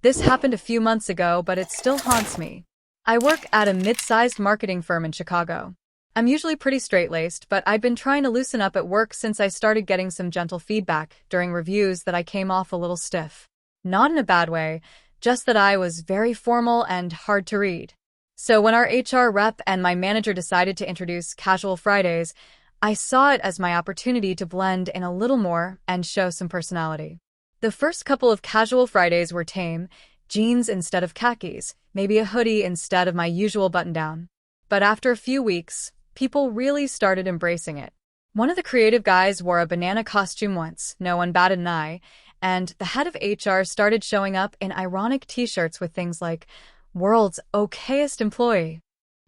This happened a few months ago, but it still haunts me. I work at a mid-sized marketing firm in Chicago. I'm usually pretty straight-laced, but I'd been trying to loosen up at work since I started getting some gentle feedback during reviews that I came off a little stiff. Not in a bad way, just that I was very formal and hard to read. So when our HR rep and my manager decided to introduce Casual Fridays, I saw it as my opportunity to blend in a little more and show some personality. The first couple of Casual Fridays were tame, jeans instead of khakis, maybe a hoodie instead of my usual button-down. But after a few weeks, people really started embracing it. One of the creative guys wore a banana costume once, no one batted an eye, and the head of HR started showing up in ironic t-shirts with things like, "World's okayest employee."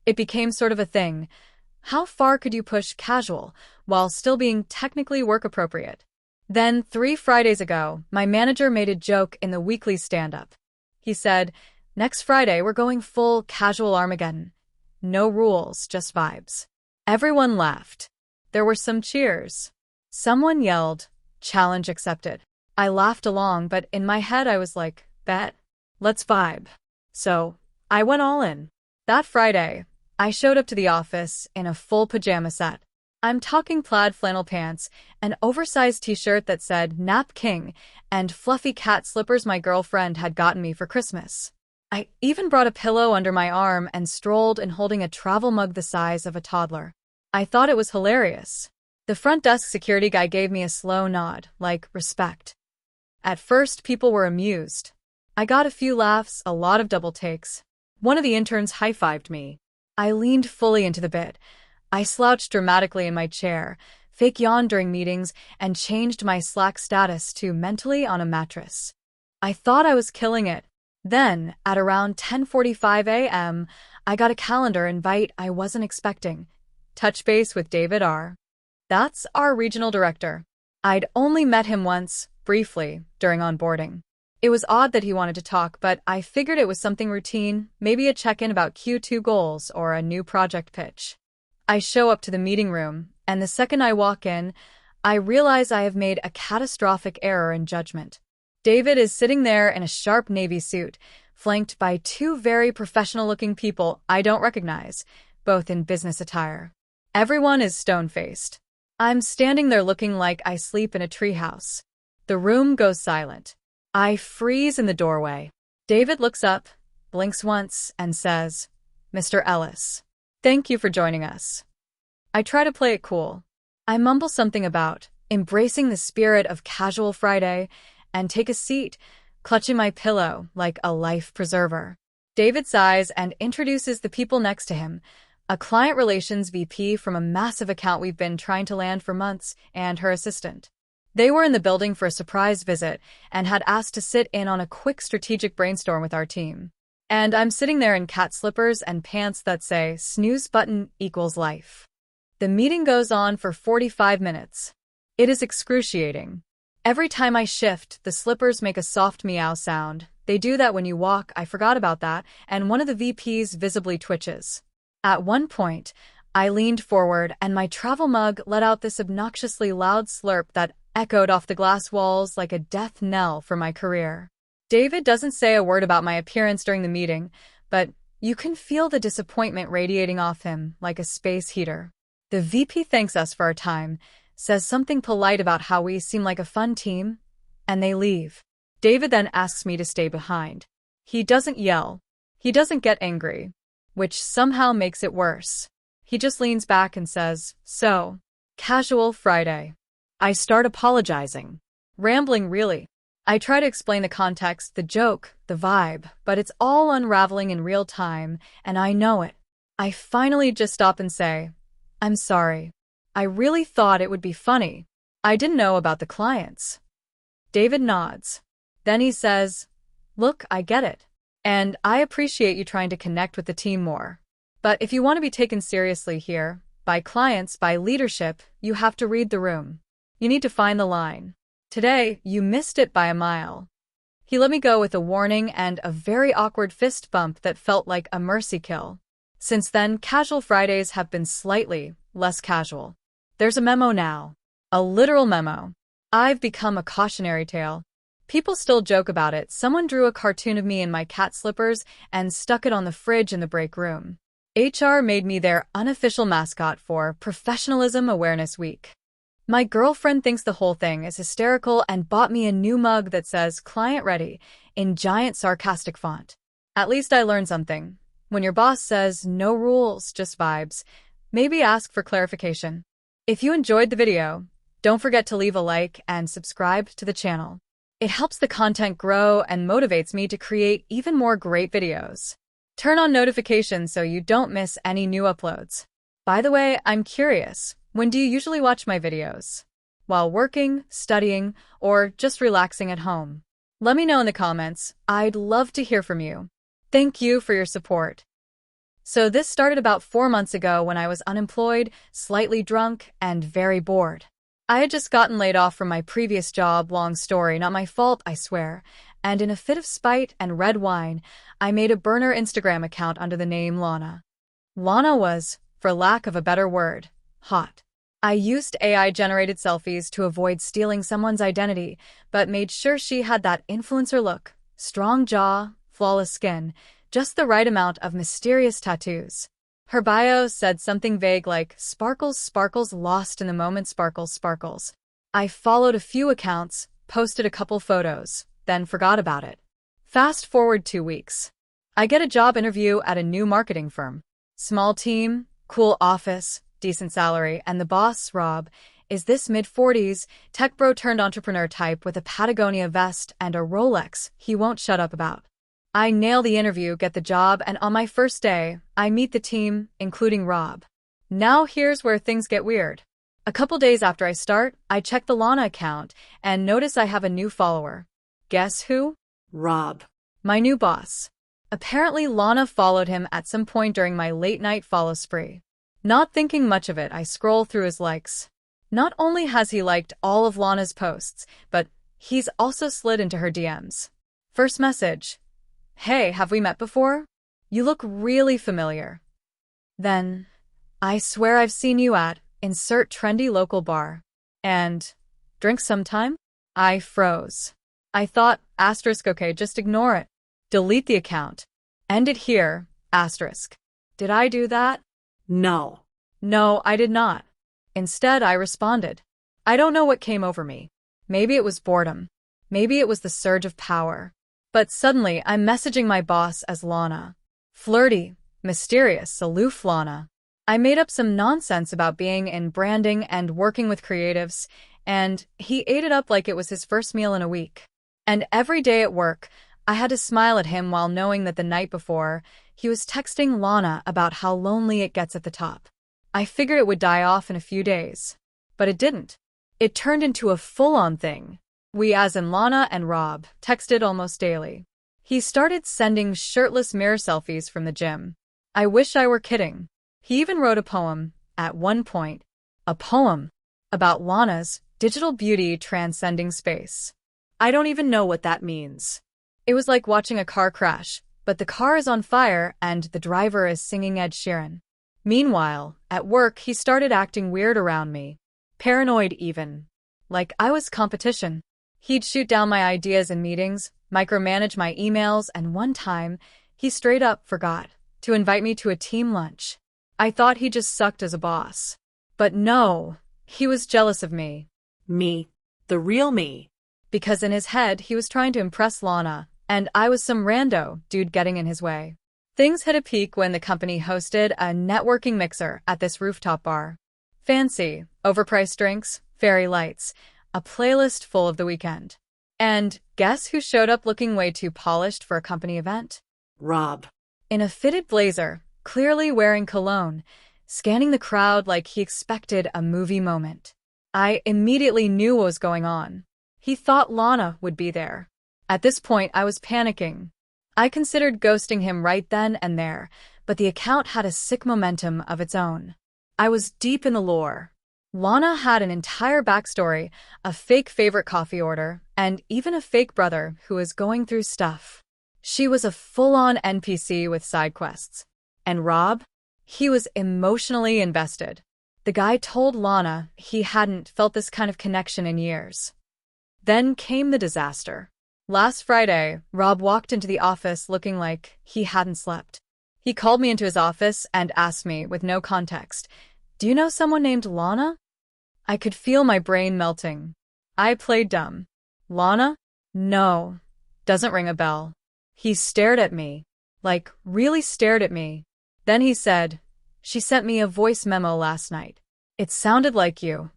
It became sort of a thing. How far could you push casual while still being technically work-appropriate? Then, 3 Fridays ago, my manager made a joke in the weekly stand-up. He said, "Next Friday, we're going full casual Armageddon. No rules, just vibes." Everyone laughed. There were some cheers. Someone yelled, "Challenge accepted." I laughed along, but in my head I was like, "Bet. Let's vibe." So, I went all in. That Friday, I showed up to the office in a full pajama set. I'm talking plaid flannel pants, an oversized t-shirt that said Nap King, and fluffy cat slippers my girlfriend had gotten me for Christmas. I even brought a pillow under my arm and strolled in holding a travel mug the size of a toddler. I thought it was hilarious. The front desk security guy gave me a slow nod, like respect. At first, people were amused. I got a few laughs, a lot of double takes. One of the interns high-fived me. I leaned fully into the bit. I slouched dramatically in my chair, fake yawned during meetings, and changed my Slack status to mentally on a mattress. I thought I was killing it. Then, at around 10:45 a.m., I got a calendar invite I wasn't expecting. Touch base with David R. That's our regional director. I'd only met him once, briefly, during onboarding. It was odd that he wanted to talk, but I figured it was something routine, maybe a check-in about Q2 goals or a new project pitch. I show up to the meeting room, and the second I walk in, I realize I have made a catastrophic error in judgment. David is sitting there in a sharp navy suit, flanked by 2 very professional-looking people I don't recognize, both in business attire. Everyone is stone-faced. I'm standing there looking like I sleep in a treehouse. The room goes silent. I freeze in the doorway. David looks up, blinks once, and says, "Mr. Ellis, thank you for joining us." I try to play it cool. I mumble something about embracing the spirit of Casual Friday and take a seat, clutching my pillow like a life preserver. David sighs and introduces the people next to him, a client relations VP from a massive account we've been trying to land for months, and her assistant. They were in the building for a surprise visit and had asked to sit in on a quick strategic brainstorm with our team. And I'm sitting there in cat slippers and pants that say snooze button equals life. The meeting goes on for 45 minutes. It is excruciating. Every time I shift, the slippers make a soft meow sound. They do that when you walk, I forgot about that, and one of the VPs visibly twitches. At one point, I leaned forward and my travel mug let out this obnoxiously loud slurp that echoed off the glass walls like a death knell for my career. David doesn't say a word about my appearance during the meeting, but you can feel the disappointment radiating off him like a space heater. The VP thanks us for our time, says something polite about how we seem like a fun team, and they leave. David then asks me to stay behind. He doesn't yell. He doesn't get angry, which somehow makes it worse. He just leans back and says, "So, Casual Friday." I start apologizing. Rambling, really. I try to explain the context, the joke, the vibe, but it's all unraveling in real time, and I know it. I finally just stop and say, "I'm sorry. I really thought it would be funny. I didn't know about the clients." David nods. Then he says, "Look, I get it. And I appreciate you trying to connect with the team more. But if you want to be taken seriously here, by clients, by leadership, you have to read the room. You need to find the line. Today, you missed it by a mile." He let me go with a warning and a very awkward fist bump that felt like a mercy kill. Since then, Casual Fridays have been slightly less casual. There's a memo now. A literal memo. I've become a cautionary tale. People still joke about it. Someone drew a cartoon of me in my cat slippers and stuck it on the fridge in the break room. HR made me their unofficial mascot for Professionalism Awareness Week. My girlfriend thinks the whole thing is hysterical and bought me a new mug that says "Client Ready" in giant sarcastic font. At least I learned something. When your boss says no rules, just vibes, maybe ask for clarification. If you enjoyed the video, don't forget to leave a like and subscribe to the channel. It helps the content grow and motivates me to create even more great videos. Turn on notifications so you don't miss any new uploads. By the way, I'm curious, when do you usually watch my videos? While working, studying, or just relaxing at home? Let me know in the comments. I'd love to hear from you. Thank you for your support. So this started about 4 months ago when I was unemployed, slightly drunk, and very bored. I had just gotten laid off from my previous job, long story, not my fault, I swear, and in a fit of spite and red wine, I made a burner Instagram account under the name Lana. Lana was, for lack of a better word, hot. I used AI-generated selfies to avoid stealing someone's identity, but made sure she had that influencer look, strong jaw, flawless skin, just the right amount of mysterious tattoos. Her bio said something vague like, "Sparkles, sparkles, lost in the moment, sparkles, sparkles." I followed a few accounts, posted a couple photos, then forgot about it. Fast forward 2 weeks. I get a job interview at a new marketing firm. Small team, cool office, decent salary, and the boss, Rob, is this mid-40s, tech bro turned entrepreneur type with a Patagonia vest and a Rolex he won't shut up about. I nail the interview, get the job, and on my first day, I meet the team, including Rob. Now here's where things get weird. A couple days after I start, I check the Lana account and notice I have a new follower. Guess who? Rob. My new boss. Apparently Lana followed him at some point during my late-night follow spree. Not thinking much of it, I scroll through his likes. Not only has he liked all of Lana's posts, but he's also slid into her DMs. First message. "Hey, have we met before? You look really familiar." Then, "I swear I've seen you at insert trendy local bar. And drink sometime?" I froze. I thought, okay, just ignore it. Delete the account. End it here, asterisk. Did I do that? No. No, I did not. Instead, I responded. I don't know what came over me. Maybe it was boredom. Maybe it was the surge of power. But suddenly, I'm messaging my boss as Lana. Flirty, mysterious, aloof Lana. I made up some nonsense about being in branding and working with creatives, and he ate it up like it was his first meal in a week. And every day at work, I had to smile at him while knowing that the night before, he was texting Lana about how lonely it gets at the top. I figured it would die off in a few days. But it didn't. It turned into a full-on thing. We, as in Lana and Rob, texted almost daily. He started sending shirtless mirror selfies from the gym. I wish I were kidding. He even wrote a poem, at one point. A poem about Lana's digital beauty transcending space. I don't even know what that means. It was like watching a car crash, but the car is on fire and the driver is singing Ed Sheeran. Meanwhile, at work he started acting weird around me. Paranoid even. Like I was competition. He'd shoot down my ideas in meetings, micromanage my emails, and one time, he straight up forgot to invite me to a team lunch. I thought he just sucked as a boss. But no, he was jealous of me. Me. The real me. Because in his head, he was trying to impress Lana, and I was some rando dude getting in his way. Things hit a peak when the company hosted a networking mixer at this rooftop bar. Fancy, overpriced drinks, fairy lights, a playlist full of The Weeknd. And guess who showed up looking way too polished for a company event? Rob. In a fitted blazer, clearly wearing cologne, scanning the crowd like he expected a movie moment. I immediately knew what was going on. He thought Lana would be there. At this point, I was panicking. I considered ghosting him right then and there, but the account had a sick momentum of its own. I was deep in the lore. Lana had an entire backstory, a fake favorite coffee order, and even a fake brother who was going through stuff. She was a full-on NPC with side quests. And Rob? He was emotionally invested. The guy told Lana he hadn't felt this kind of connection in years. Then came the disaster. Last Friday, Rob walked into the office looking like he hadn't slept. He called me into his office and asked me, with no context, "Do you know someone named Lana?" I could feel my brain melting. I played dumb. Lana? No. Doesn't ring a bell. He stared at me. Like, really stared at me. Then he said, "She sent me a voice memo last night. It sounded like you."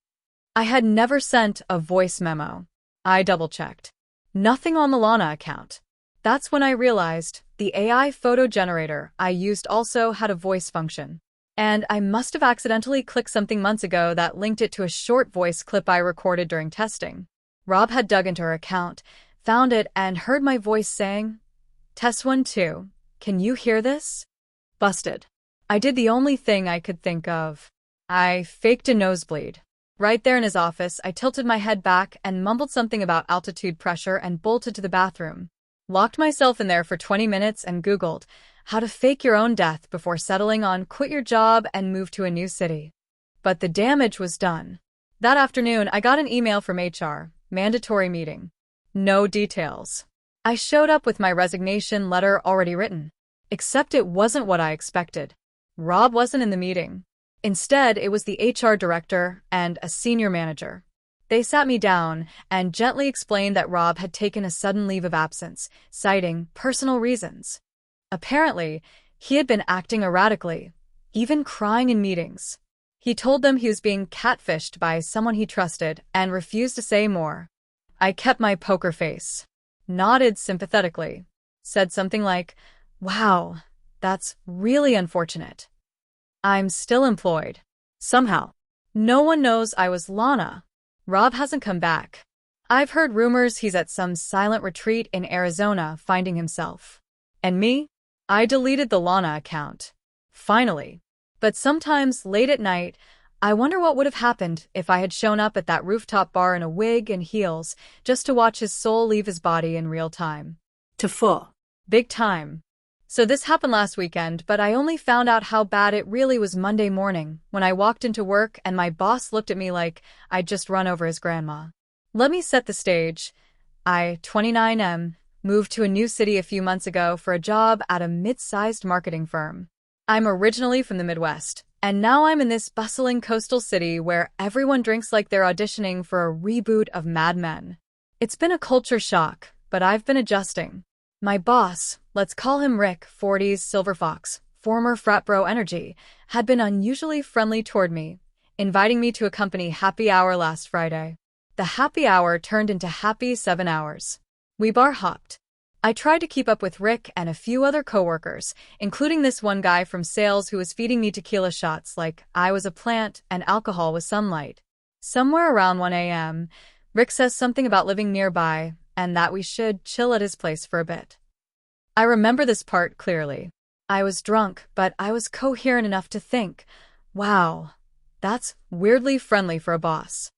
I had never sent a voice memo. I double-checked. Nothing on the Lana account. That's when I realized the AI photo generator I used also had a voice function. And I must have accidentally clicked something months ago that linked it to a short voice clip I recorded during testing. Rob had dug into her account, found it, and heard my voice saying, "Test 1 2. Can you hear this?" Busted. I did the only thing I could think of. I faked a nosebleed. Right there in his office, I tilted my head back and mumbled something about altitude pressure and bolted to the bathroom. Locked myself in there for 20 minutes and Googled how to fake your own death before settling on quit your job and move to a new city. But the damage was done. That afternoon, I got an email from HR, mandatory meeting. No details. I showed up with my resignation letter already written. Except it wasn't what I expected. Rob wasn't in the meeting. Instead, it was the HR director and a senior manager. They sat me down and gently explained that Rob had taken a sudden leave of absence, citing personal reasons. Apparently, he had been acting erratically, even crying in meetings. He told them he was being catfished by someone he trusted and refused to say more. I kept my poker face, nodded sympathetically, said something like, "Wow, that's really unfortunate. I'm still employed. Somehow. No one knows I was Lana. Rob hasn't come back. I've heard rumors he's at some silent retreat in Arizona finding himself. And me? I deleted the Lana account. Finally. But sometimes, late at night, I wonder what would have happened if I had shown up at that rooftop bar in a wig and heels just to watch his soul leave his body in real time. TIFU. Big time. So this happened last weekend, but I only found out how bad it really was Monday morning when I walked into work and my boss looked at me like I'd just run over his grandma. Let me set the stage. I, 29M, moved to a new city a few months ago for a job at a mid-sized marketing firm. I'm originally from the Midwest, and now I'm in this bustling coastal city where everyone drinks like they're auditioning for a reboot of Mad Men. It's been a culture shock, but I've been adjusting. My boss, let's call him Rick, 40s Silver Fox, former frat bro energy, had been unusually friendly toward me, inviting me to a company happy hour last Friday. The happy hour turned into happy 7 hours. We bar hopped. I tried to keep up with Rick and a few other coworkers, including this one guy from sales who was feeding me tequila shots like I was a plant and alcohol was sunlight. Somewhere around 1 a.m., Rick says something about living nearby and that we should chill at his place for a bit. I remember this part clearly. I was drunk, but I was coherent enough to think, wow, that's weirdly friendly for a boss.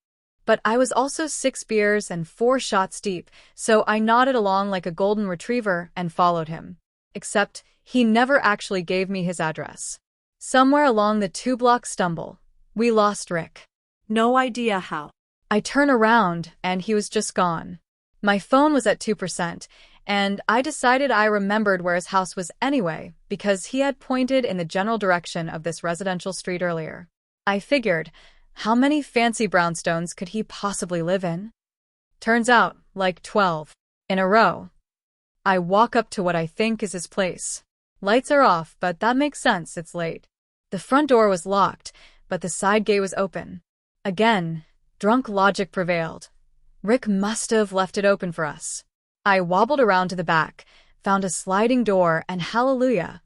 But I was also 6 beers and 4 shots deep, so I nodded along like a golden retriever and followed him. Except he never actually gave me his address. Somewhere along the 2-block stumble, we lost Rick. No idea how. I turn around and he was just gone. My phone was at 2%, and I decided I remembered where his house was anyway because he had pointed in the general direction of this residential street earlier. I figured, how many fancy brownstones could he possibly live in? Turns out, like 12. In a row. I walk up to what I think is his place. Lights are off, but that makes sense, it's late. The front door was locked, but the side gate was open. Again, drunk logic prevailed. Rick must have left it open for us. I wobbled around to the back, found a sliding door, and hallelujah,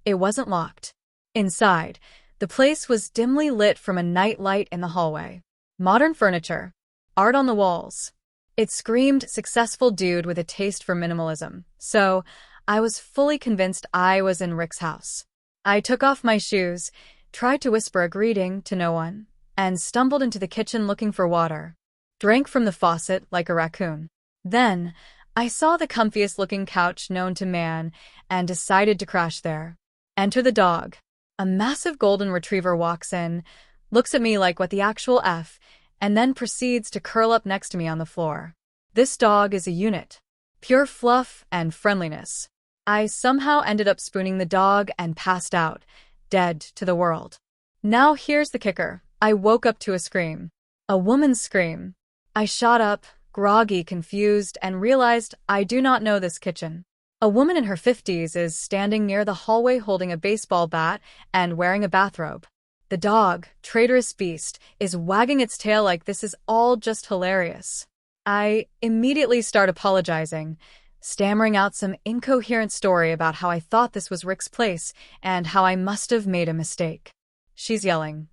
it wasn't locked. Inside, the place was dimly lit from a night light in the hallway. Modern furniture. Art on the walls. It screamed successful dude with a taste for minimalism, so I was fully convinced I was in Rick's house. I took off my shoes, tried to whisper a greeting to no one, and stumbled into the kitchen looking for water. Drank from the faucet like a raccoon. Then, I saw the comfiest looking couch known to man and decided to crash there. Enter the dog. A massive golden retriever walks in, looks at me like what the actual F, and then proceeds to curl up next to me on the floor. This dog is a unit. Pure fluff and friendliness. I somehow ended up spooning the dog and passed out, dead to the world. Now here's the kicker. I woke up to a scream. A woman's scream. I shot up, groggy, confused, and realized I do not know this kitchen. A woman in her 50s is standing near the hallway holding a baseball bat and wearing a bathrobe. The dog, traitorous beast, is wagging its tail like this is all just hilarious. I immediately start apologizing, stammering out some incoherent story about how I thought this was Rick's place and how I must have made a mistake. She's yelling,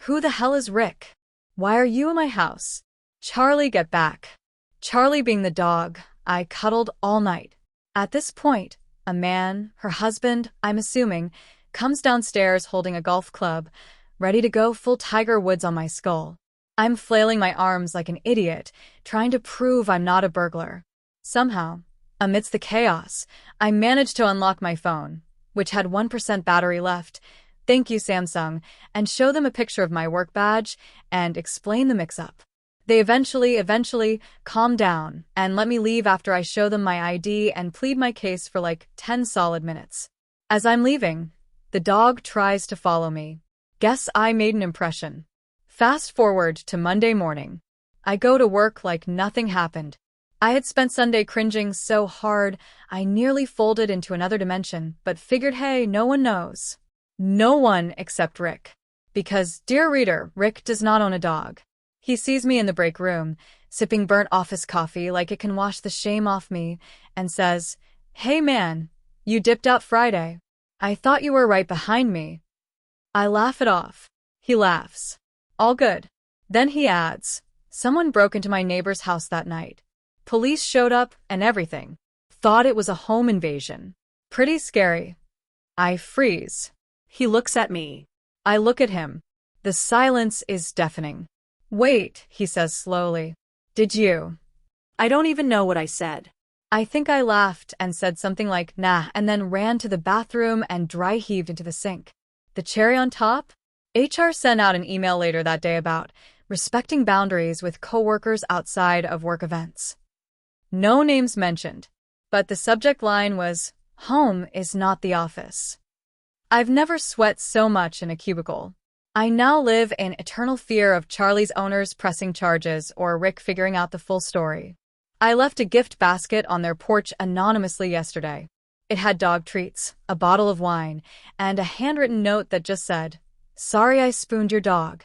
"Who the hell is Rick? Why are you in my house? Charlie, get back." Charlie being the dog I cuddled all night. At this point, a man, her husband, I'm assuming, comes downstairs holding a golf club, ready to go full Tiger Woods on my skull. I'm flailing my arms like an idiot, trying to prove I'm not a burglar. Somehow, amidst the chaos, I managed to unlock my phone, which had 1% battery left, thank you Samsung, and show them a picture of my work badge and explain the mix-up. They eventually calm down and let me leave after I show them my ID and plead my case for like 10 solid minutes. As I'm leaving, the dog tries to follow me. Guess I made an impression. Fast forward to Monday morning. I go to work like nothing happened. I had spent Sunday cringing so hard, I nearly folded into another dimension, but figured hey, no one knows. No one except Rick. Because, dear reader, Rick does not own a dog. He sees me in the break room, sipping burnt office coffee like it can wash the shame off me, and says, "Hey man, you dipped out Friday. I thought you were right behind me." I laugh it off. He laughs. All good. Then he adds, "Someone broke into my neighbor's house that night. Police showed up and everything. Thought it was a home invasion. Pretty scary." I freeze. He looks at me. I look at him. The silence is deafening. "Wait," he says slowly. "Did you?" I don't even know what I said. I think I laughed and said something like, "Nah," and then ran to the bathroom and dry heaved into the sink. The cherry on top? HR sent out an email later that day about respecting boundaries with coworkers outside of work events. No names mentioned, but the subject line was, "Home is not the office." I've never sweat so much in a cubicle. I now live in eternal fear of Charlie's owners pressing charges or Rick figuring out the full story. I left a gift basket on their porch anonymously yesterday. It had dog treats, a bottle of wine, and a handwritten note that just said, "Sorry I spooned your dog."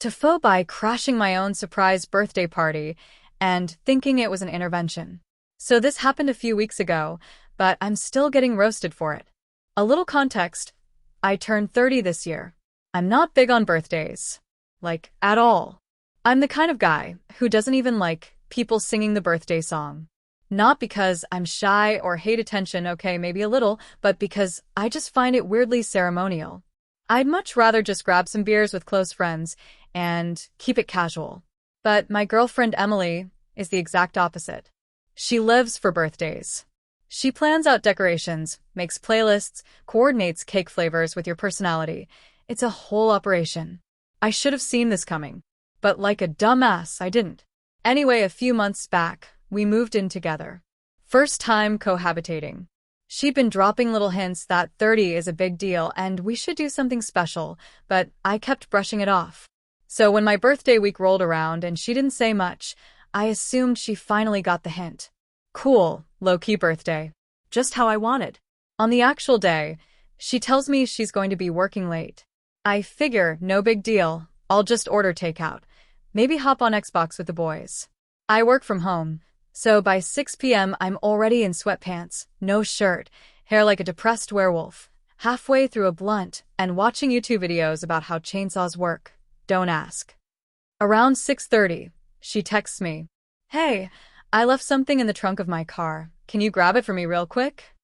TIFU by crashing my own surprise birthday party and thinking it was an intervention. So this happened a few weeks ago, but I'm still getting roasted for it. A little context. I turned 30 this year. I'm not big on birthdays. Like, at all. I'm the kind of guy who doesn't even like people singing the birthday song. Not because I'm shy or hate attention, okay, maybe a little, but because I just find it weirdly ceremonial. I'd much rather just grab some beers with close friends and keep it casual. But my girlfriend Emily is the exact opposite. She lives for birthdays. She plans out decorations, makes playlists, coordinates cake flavors with your personality. It's a whole operation. I should have seen this coming. But like a dumbass, I didn't. Anyway, a few months back, we moved in together. First time cohabitating. She'd been dropping little hints that 30 is a big deal and we should do something special, but I kept brushing it off. So when my birthday week rolled around and she didn't say much, I assumed she finally got the hint. Cool, low-key birthday. Just how I wanted. On the actual day, she tells me she's going to be working late. I figure, no big deal, I'll just order takeout. Maybe hop on Xbox with the boys. I work from home, so by 6 p.m. I'm already in sweatpants, no shirt, hair like a depressed werewolf, halfway through a blunt, and watching YouTube videos about how chainsaws work. Don't ask. Around 6:30, she texts me. "Hey, I left something in the trunk of my car. Can you grab it for me real quick?"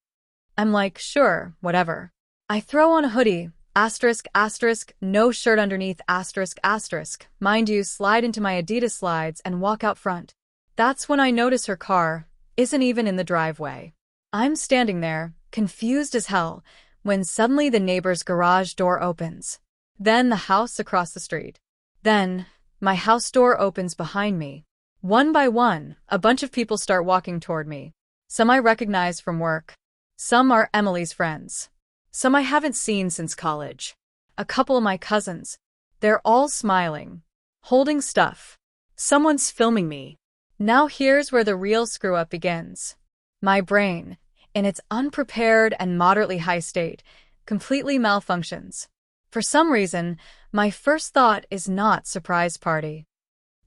I'm like, sure, whatever. I throw on a hoodie, ***, no shirt underneath, ***. Mind you, slide into my Adidas slides and walk out front. That's when I notice her car isn't even in the driveway. I'm standing there, confused as hell, when suddenly the neighbor's garage door opens. Then the house across the street. Then, my house door opens behind me. One by one, a bunch of people start walking toward me. Some I recognize from work. Some are Emily's friends. Some I haven't seen since college. A couple of my cousins. They're all smiling, holding stuff. Someone's filming me. Now here's where the real screw-up begins. My brain, in its unprepared and moderately high state, completely malfunctions. For some reason, my first thought is not surprise party.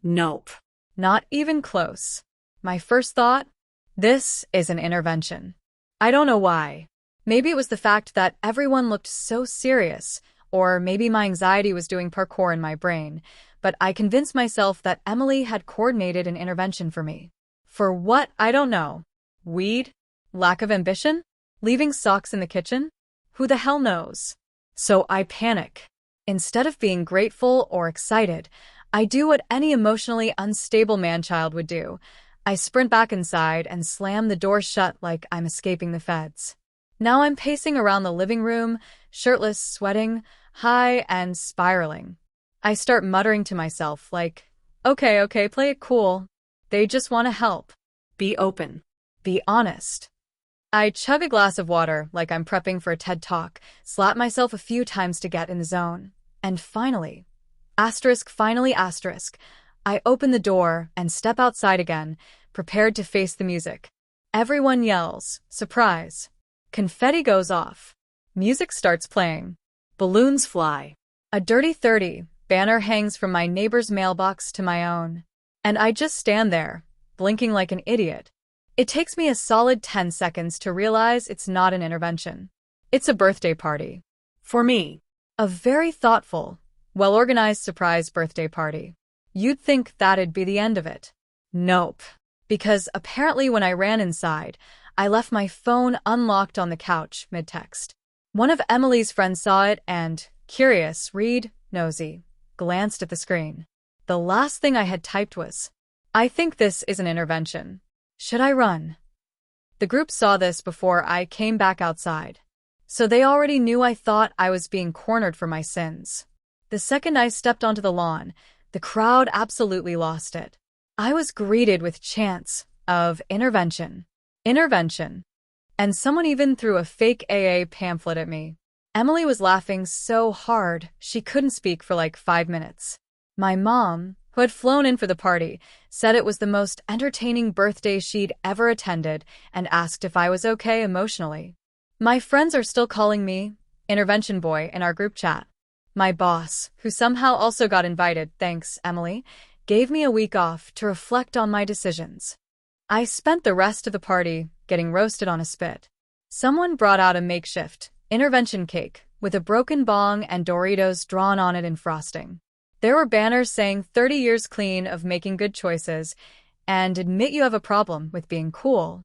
Nope. Not even close. My first thought? This is an intervention. I don't know why. Maybe it was the fact that everyone looked so serious, or maybe my anxiety was doing parkour in my brain, but I convinced myself that Emily had coordinated an intervention for me. For what? I don't know. Weed? Lack of ambition? Leaving socks in the kitchen? Who the hell knows? So I panic. Instead of being grateful or excited, I do what any emotionally unstable man-child would do. I sprint back inside and slam the door shut like I'm escaping the feds. Now I'm pacing around the living room, shirtless, sweating, high, and spiraling. I start muttering to myself like, okay, play it cool. They just want to help. Be open. Be honest. I chug a glass of water like I'm prepping for a TED Talk, slap myself a few times to get in the zone. And finally, finally, I open the door and step outside again, prepared to face the music. Everyone yells, surprise. Confetti goes off. Music starts playing. Balloons fly. A Dirty 30 banner hangs from my neighbor's mailbox to my own. And I just stand there, blinking like an idiot. It takes me a solid 10 seconds to realize it's not an intervention. It's a birthday party. For me. A very thoughtful, well-organized surprise birthday party. You'd think that'd be the end of it. Nope. Because apparently when I ran inside, I left my phone unlocked on the couch mid-text. One of Emily's friends saw it and, curious, nosy, glanced at the screen. The last thing I had typed was, I think this is an intervention. Should I run? The group saw this before I came back outside. So they already knew I thought I was being cornered for my sins. The second I stepped onto the lawn, the crowd absolutely lost it. I was greeted with chants of intervention, and someone even threw a fake AA pamphlet at me. Emily was laughing so hard she couldn't speak for like 5 minutes. My mom, who had flown in for the party, said it was the most entertaining birthday she'd ever attended and asked if I was okay emotionally. My friends are still calling me intervention boy in our group chat. My boss, who somehow also got invited, thanks, Emily, gave me a week off to reflect on my decisions. I spent the rest of the party getting roasted on a spit. Someone brought out a makeshift intervention cake with a broken bong and Doritos drawn on it in frosting. There were banners saying 30 years clean of making good choices and admit you have a problem with being cool.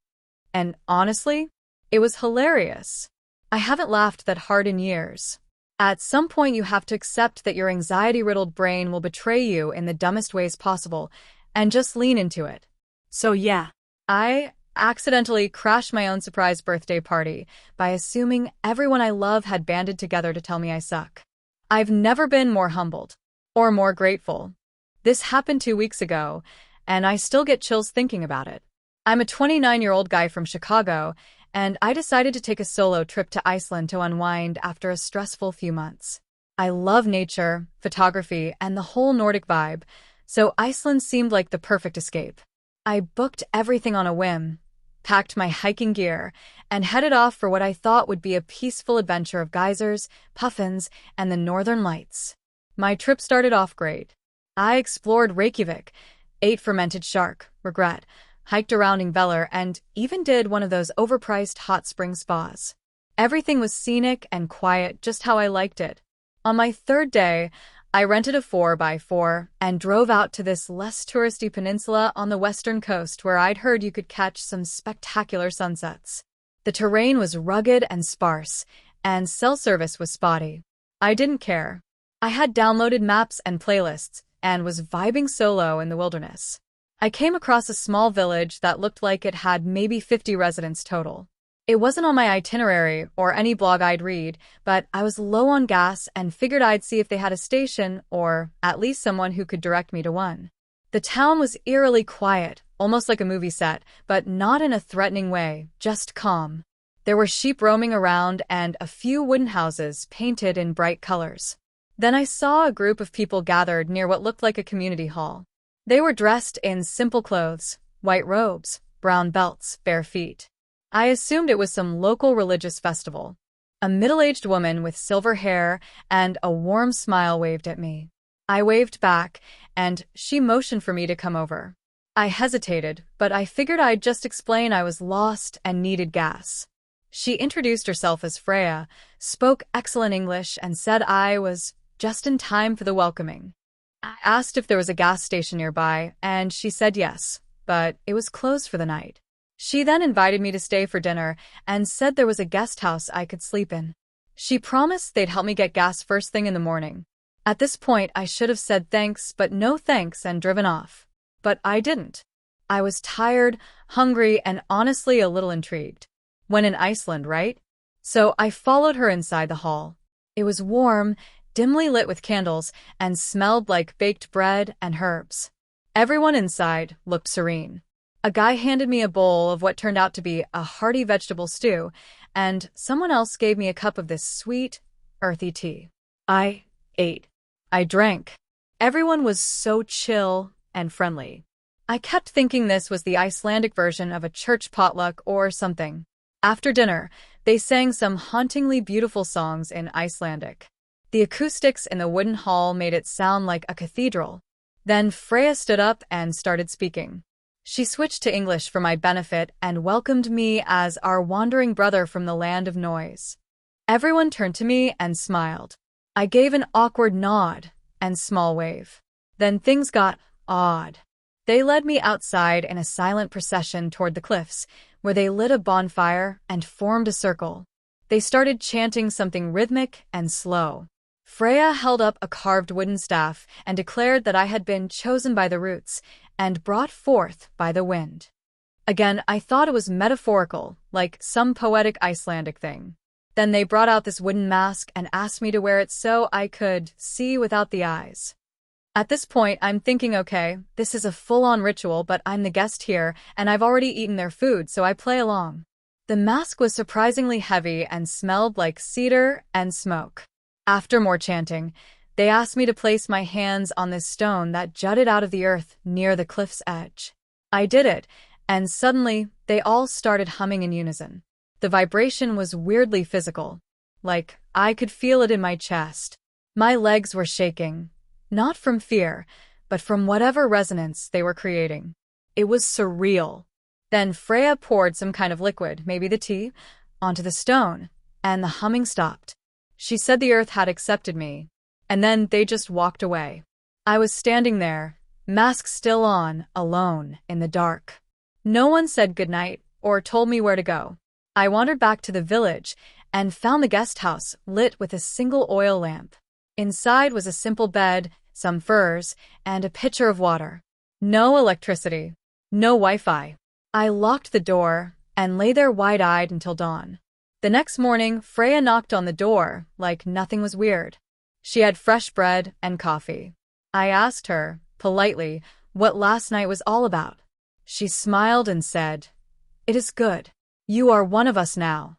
And honestly, it was hilarious. I haven't laughed that hard in years. At some point you have to accept that your anxiety-riddled brain will betray you in the dumbest ways possible and just lean into it. So yeah, I accidentally crashed my own surprise birthday party by assuming everyone I love had banded together to tell me I suck. I've never been more humbled or more grateful. This happened 2 weeks ago, and I still get chills thinking about it. I'm a 29-year-old guy from Chicago, and I decided to take a solo trip to Iceland to unwind after a stressful few months. I love nature, photography, and the whole Nordic vibe, so Iceland seemed like the perfect escape. I booked everything on a whim, packed my hiking gear, and headed off for what I thought would be a peaceful adventure of geysers, puffins, and the northern lights. My trip started off great. I explored Reykjavik, ate fermented shark, hiked around Ingvellir, and even did one of those overpriced hot spring spas. Everything was scenic and quiet, just how I liked it. On my third day, I rented a 4x4 and drove out to this less touristy peninsula on the western coast where I'd heard you could catch some spectacular sunsets. The terrain was rugged and sparse, and cell service was spotty. I didn't care. I had downloaded maps and playlists and was vibing solo in the wilderness. I came across a small village that looked like it had maybe 50 residents total. It wasn't on my itinerary or any blog I'd read, but I was low on gas and figured I'd see if they had a station or at least someone who could direct me to one. The town was eerily quiet, almost like a movie set, but not in a threatening way, just calm. There were sheep roaming around and a few wooden houses painted in bright colors. Then I saw a group of people gathered near what looked like a community hall. They were dressed in simple clothes, white robes, brown belts, bare feet. I assumed it was some local religious festival. A middle-aged woman with silver hair and a warm smile waved at me. I waved back, and she motioned for me to come over. I hesitated, but I figured I'd just explain I was lost and needed gas. She introduced herself as Freya, spoke excellent English, and said I was just in time for the welcoming. I asked if there was a gas station nearby, and she said yes, but it was closed for the night. She then invited me to stay for dinner and said there was a guest house I could sleep in. She promised they'd help me get gas first thing in the morning. At this point, I should have said thanks, but no thanks, and driven off. But I didn't. I was tired, hungry, and honestly a little intrigued. When in Iceland, right? So I followed her inside the hall. It was warm, dimly lit with candles, and smelled like baked bread and herbs. Everyone inside looked serene. A guy handed me a bowl of what turned out to be a hearty vegetable stew, and someone else gave me a cup of this sweet, earthy tea. I ate. I drank. Everyone was so chill and friendly. I kept thinking this was the Icelandic version of a church potluck or something. After dinner, they sang some hauntingly beautiful songs in Icelandic. The acoustics in the wooden hall made it sound like a cathedral. Then Freya stood up and started speaking. She switched to English for my benefit and welcomed me as our wandering brother from the land of noise. Everyone turned to me and smiled. I gave an awkward nod and small wave. Then things got odd. They led me outside in a silent procession toward the cliffs, where they lit a bonfire and formed a circle. They started chanting something rhythmic and slow. Freya held up a carved wooden staff and declared that I had been chosen by the roots and brought forth by the wind. Again, I thought it was metaphorical, like some poetic Icelandic thing. Then they brought out this wooden mask and asked me to wear it so I could see without the eyes. At this point, I'm thinking, okay, this is a full-on ritual, but I'm the guest here, and I've already eaten their food, so I play along. The mask was surprisingly heavy and smelled like cedar and smoke. After more chanting, they asked me to place my hands on this stone that jutted out of the earth near the cliff's edge. I did it, and suddenly, they all started humming in unison. The vibration was weirdly physical. Like, I could feel it in my chest. My legs were shaking. Not from fear, but from whatever resonance they were creating. It was surreal. Then Freya poured some kind of liquid, maybe the tea, onto the stone, and the humming stopped. She said the earth had accepted me, and then they just walked away. I was standing there, mask still on, alone, in the dark. No one said goodnight or told me where to go. I wandered back to the village and found the guest house lit with a single oil lamp. Inside was a simple bed, some furs, and a pitcher of water. No electricity. No Wi-Fi. I locked the door and lay there wide-eyed until dawn. The next morning, Freya knocked on the door like nothing was weird. She had fresh bread and coffee. I asked her, politely, what last night was all about. She smiled and said, "It is good. You are one of us now."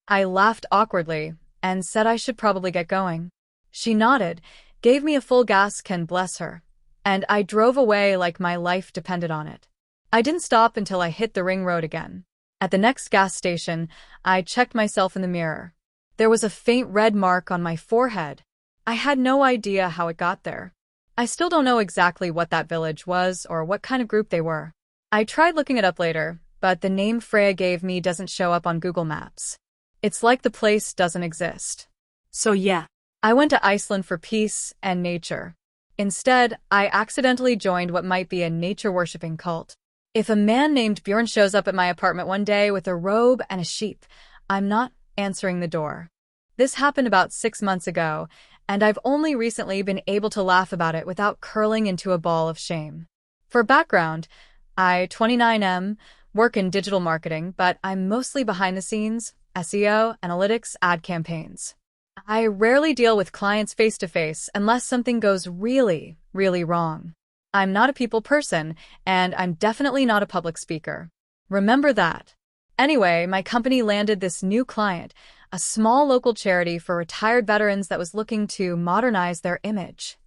I laughed awkwardly and said I should probably get going. She nodded, gave me a full gas can, bless her, and I drove away like my life depended on it. I didn't stop until I hit the ring road again. At the next gas station, I checked myself in the mirror. There was a faint red mark on my forehead. I had no idea how it got there. I still don't know exactly what that village was or what kind of group they were. I tried looking it up later, but the name Freya gave me doesn't show up on Google Maps. It's like the place doesn't exist. So yeah. I went to Iceland for peace and nature. Instead, I accidentally joined what might be a nature-worshipping cult. If a man named Bjorn shows up at my apartment one day with a robe and a sheep, I'm not answering the door. This happened about 6 months ago, and I've only recently been able to laugh about it without curling into a ball of shame. For background, I, 29M, work in digital marketing, but I'm mostly behind the scenes, SEO, analytics, ad campaigns. I rarely deal with clients face-to-face unless something goes really, really wrong. I'm not a people person, and I'm definitely not a public speaker. Remember that. Anyway, my company landed this new client, a small local charity for retired veterans that was looking to modernize their image.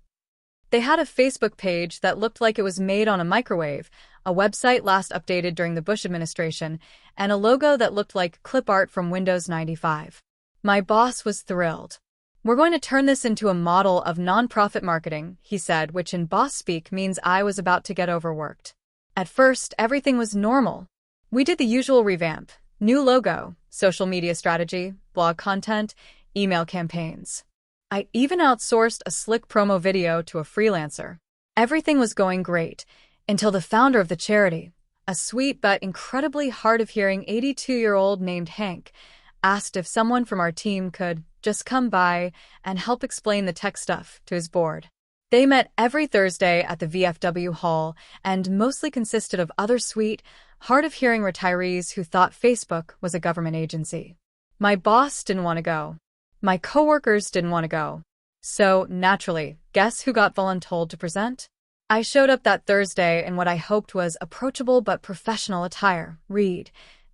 They had a Facebook page that looked like it was made on a microwave, a website last updated during the Bush administration, and a logo that looked like clip art from Windows 95. My boss was thrilled. "We're going to turn this into a model of nonprofit marketing," he said, which in boss speak means I was about to get overworked. At first, everything was normal. We did the usual revamp: new logo, social media strategy, blog content, email campaigns. I even outsourced a slick promo video to a freelancer. Everything was going great until the founder of the charity, a sweet but incredibly hard-of-hearing 82-year-old named Hank, asked if someone from our team could just come by and help explain the tech stuff to his board. They met every Thursday at the VFW hall and mostly consisted of other sweet, hard-of-hearing retirees who thought Facebook was a government agency. My boss didn't want to go. My coworkers didn't want to go. So, naturally, guess who got voluntold to present? I showed up that Thursday in what I hoped was approachable but professional attire: read,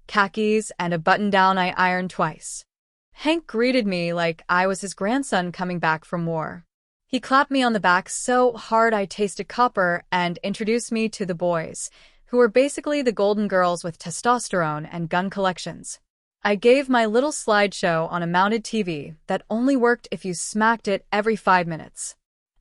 khakis, and a button-down I ironed twice. Hank greeted me like I was his grandson coming back from war. He clapped me on the back so hard I tasted copper and introduced me to the boys, who were basically the golden girls with testosterone and gun collections. I gave my little slideshow on a mounted TV that only worked if you smacked it every 5 minutes.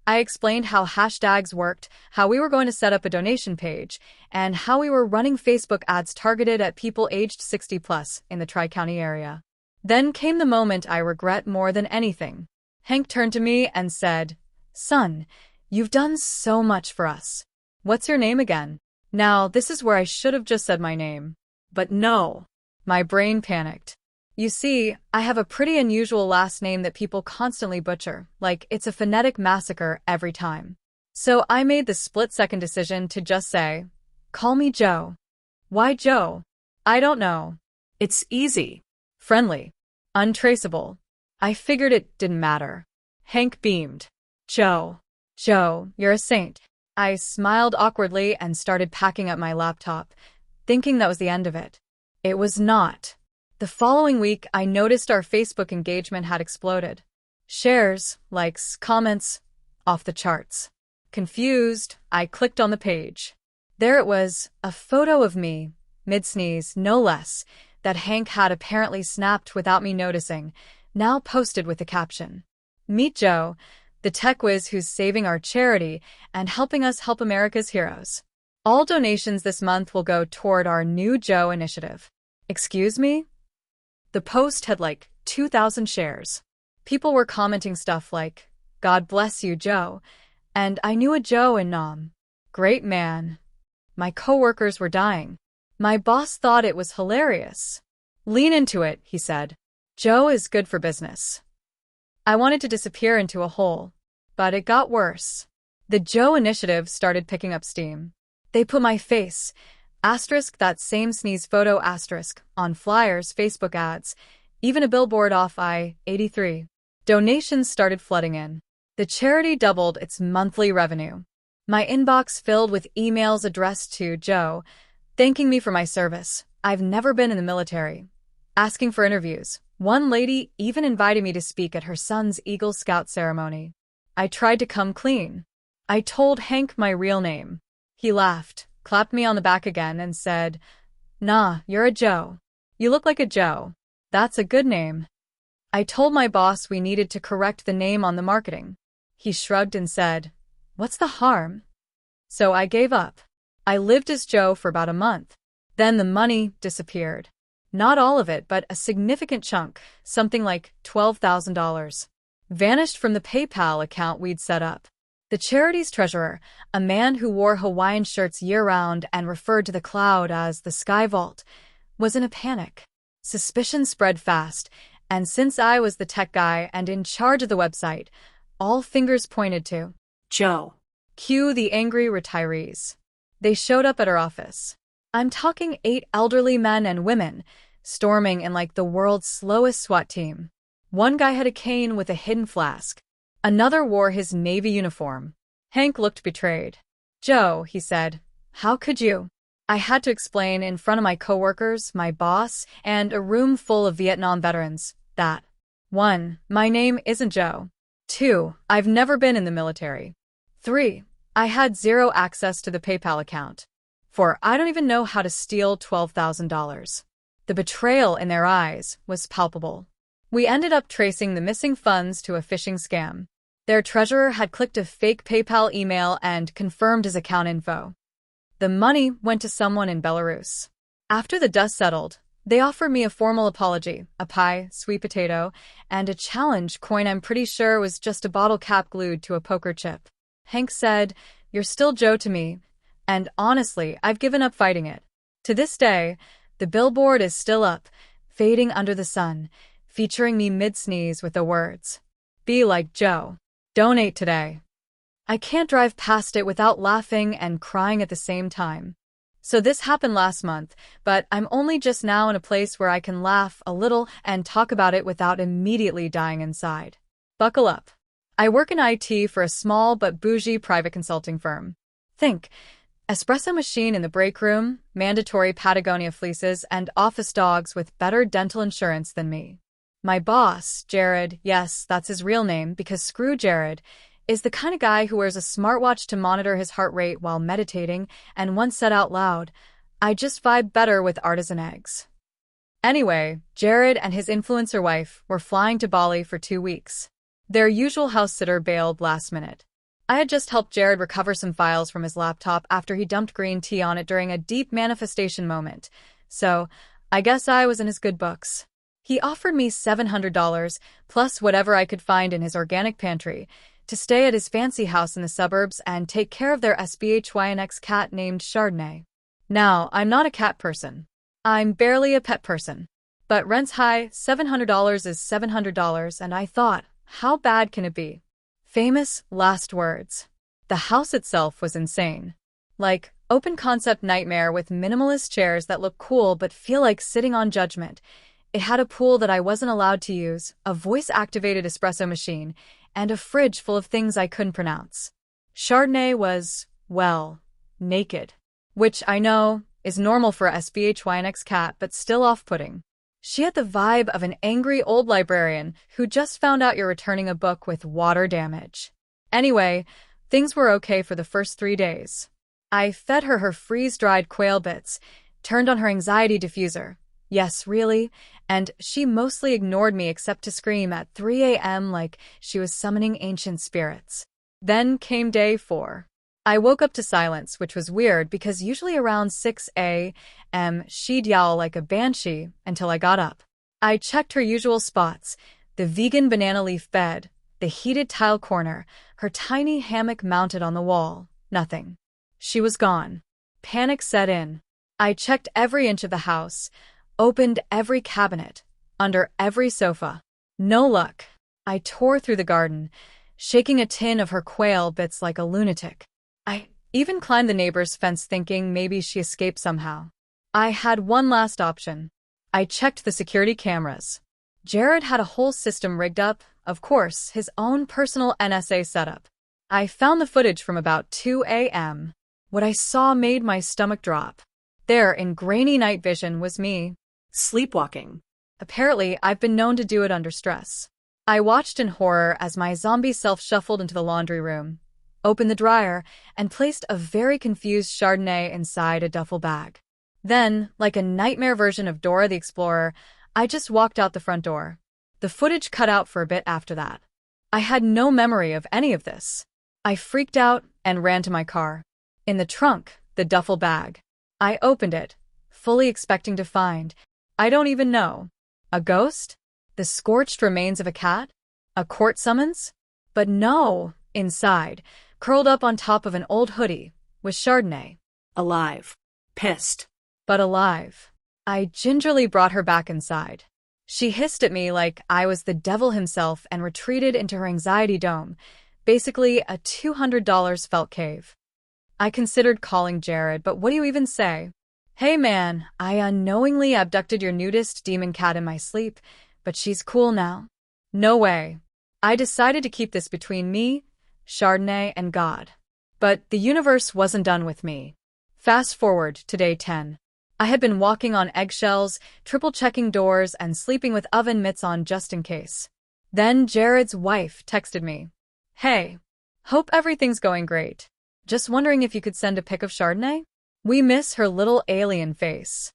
I explained how hashtags worked, how we were going to set up a donation page, and how we were running Facebook ads targeted at people aged 60 plus in the Tri-County area. Then came the moment I regret more than anything. Hank turned to me and said, "Son, you've done so much for us. What's your name again?" Now, this is where I should have just said my name. But no. My brain panicked. You see, I have a pretty unusual last name that people constantly butcher, like it's a phonetic massacre every time. So I made the split-second decision to just say, "Call me Joe." Why Joe? I don't know. It's easy. Friendly. Untraceable. I figured it didn't matter. Hank beamed. Joe, you're a saint." I smiled awkwardly and started packing up my laptop, thinking that was the end of it. It was not. The following week, I noticed our Facebook engagement had exploded. Shares, likes, comments, off the charts. Confused, I clicked on the page. There it was, a photo of me, mid-sneeze, no less, that Hank had apparently snapped without me noticing, now posted with the caption, "Meet Joe, the tech whiz who's saving our charity and helping us help America's heroes. All donations this month will go toward our new Joe initiative." Excuse me? The post had like 2,000 shares. People were commenting stuff like, "God bless you, Joe," and "I knew a Joe in Nam." Great man. My coworkers were dying. My boss thought it was hilarious. "Lean into it," he said. "Joe is good for business." I wanted to disappear into a hole, but it got worse. The Joe initiative started picking up steam. They put my face, asterisk that same sneeze photo asterisk, on flyers, Facebook ads, even a billboard off I-83. Donations started flooding in. The charity doubled its monthly revenue. My inbox filled with emails addressed to Joe, thanking me for my service. I've never been in the military. Asking for interviews. One lady even invited me to speak at her son's Eagle Scout ceremony. I tried to come clean. I told Hank my real name. He laughed, clapped me on the back again, and said, "Nah, you're a Joe. You look like a Joe. That's a good name." I told my boss we needed to correct the name on the marketing. He shrugged and said, "What's the harm?" So I gave up. I lived as Joe for about a month. Then the money disappeared. Not all of it, but a significant chunk, something like $12,000, vanished from the PayPal account we'd set up. The charity's treasurer, a man who wore Hawaiian shirts year-round and referred to the cloud as the Sky Vault, was in a panic. Suspicion spread fast, and since I was the tech guy and in charge of the website, all fingers pointed to Joe. Cue the angry retirees. They showed up at our office. I'm talking 8 elderly men and women, storming in like the world's slowest SWAT team. One guy had a cane with a hidden flask. Another wore his Navy uniform. Hank looked betrayed. Joe, he said, how could you? I had to explain in front of my coworkers, my boss, and a room full of Vietnam veterans that 1. My name isn't Joe. 2. I've never been in the military. 3. I had zero access to the PayPal account. 4. I don't even know how to steal $12,000. The betrayal in their eyes was palpable. We ended up tracing the missing funds to a phishing scam. Their treasurer had clicked a fake PayPal email and confirmed his account info. The money went to someone in Belarus. After the dust settled, they offered me a formal apology, a pie, sweet potato, and a challenge coin I'm pretty sure was just a bottle cap glued to a poker chip. Hank said, "You're still Joe to me," and honestly, I've given up fighting it. To this day, the billboard is still up, fading under the sun, featuring me mid-sneeze with the words, "Be like Joe. Donate today." I can't drive past it without laughing and crying at the same time. So this happened last month, but I'm only just now in a place where I can laugh a little and talk about it without immediately dying inside. Buckle up. I work in IT for a small but bougie private consulting firm. Think, espresso machine in the break room, mandatory Patagonia fleeces, and office dogs with better dental insurance than me. My boss, Jared, yes, that's his real name because screw Jared, is the kind of guy who wears a smartwatch to monitor his heart rate while meditating and once said out loud, "I just vibe better with artisan eggs." Anyway, Jared and his influencer wife were flying to Bali for 2 weeks. Their usual house sitter bailed last minute. I had just helped Jared recover some files from his laptop after he dumped green tea on it during a deep manifestation moment, so I guess I was in his good books. He offered me $700, plus whatever I could find in his organic pantry, to stay at his fancy house in the suburbs and take care of their SBHYNX cat named Chardonnay. Now, I'm not a cat person. I'm barely a pet person. But rent's high, $700 is $700, and I thought, how bad can it be? Famous last words. The house itself was insane. Like, open-concept nightmare with minimalist chairs that look cool but feel like sitting on judgment. It had a pool that I wasn't allowed to use, a voice-activated espresso machine, and a fridge full of things I couldn't pronounce. Chardonnay was, well, naked. Which I know is normal for a SBHYNX cat, but still off-putting. She had the vibe of an angry old librarian who just found out you're returning a book with water damage. Anyway, things were okay for the first 3 days. I fed her freeze-dried quail bits, turned on her anxiety diffuser. Yes, really, and she mostly ignored me except to scream at 3 a.m. like she was summoning ancient spirits. Then came day 4. I woke up to silence, which was weird because usually around 6 a.m. she'd yowl like a banshee until I got up. I checked her usual spots, the vegan banana leaf bed, the heated tile corner, her tiny hammock mounted on the wall. Nothing. She was gone. Panic set in. I checked every inch of the house, opened every cabinet, under every sofa. No luck. I tore through the garden, shaking a tin of her quail bits like a lunatic. I even climbed the neighbor's fence thinking maybe she escaped somehow. I had one last option. I checked the security cameras. Jared had a whole system rigged up, of course, his own personal NSA setup. I found the footage from about 2 a.m. What I saw made my stomach drop. There, in grainy night vision, was me. Sleepwalking. Apparently, I've been known to do it under stress. I watched in horror as my zombie self shuffled into the laundry room, opened the dryer, and placed a very confused Chardonnay inside a duffel bag. Then, like a nightmare version of Dora the Explorer, I just walked out the front door. The footage cut out for a bit after that. I had no memory of any of this. I freaked out and ran to my car. In the trunk, the duffel bag. I opened it, fully expecting to find, I don't even know, a ghost? The scorched remains of a cat? A court summons? But no, inside, curled up on top of an old hoodie, was Chardonnay. Alive. Pissed. But alive. I gingerly brought her back inside. She hissed at me like I was the devil himself and retreated into her anxiety dome, basically a $200 felt cave. I considered calling Jared, but what do you even say? Hey man, I unknowingly abducted your nudist demon cat in my sleep, but she's cool now. No way. I decided to keep this between me, Chardonnay, and God. But the universe wasn't done with me. Fast forward to day 10. I had been walking on eggshells, triple-checking doors, and sleeping with oven mitts on just in case. Then Jared's wife texted me. Hey, hope everything's going great. Just wondering if you could send a pic of Chardonnay? We miss her little alien face.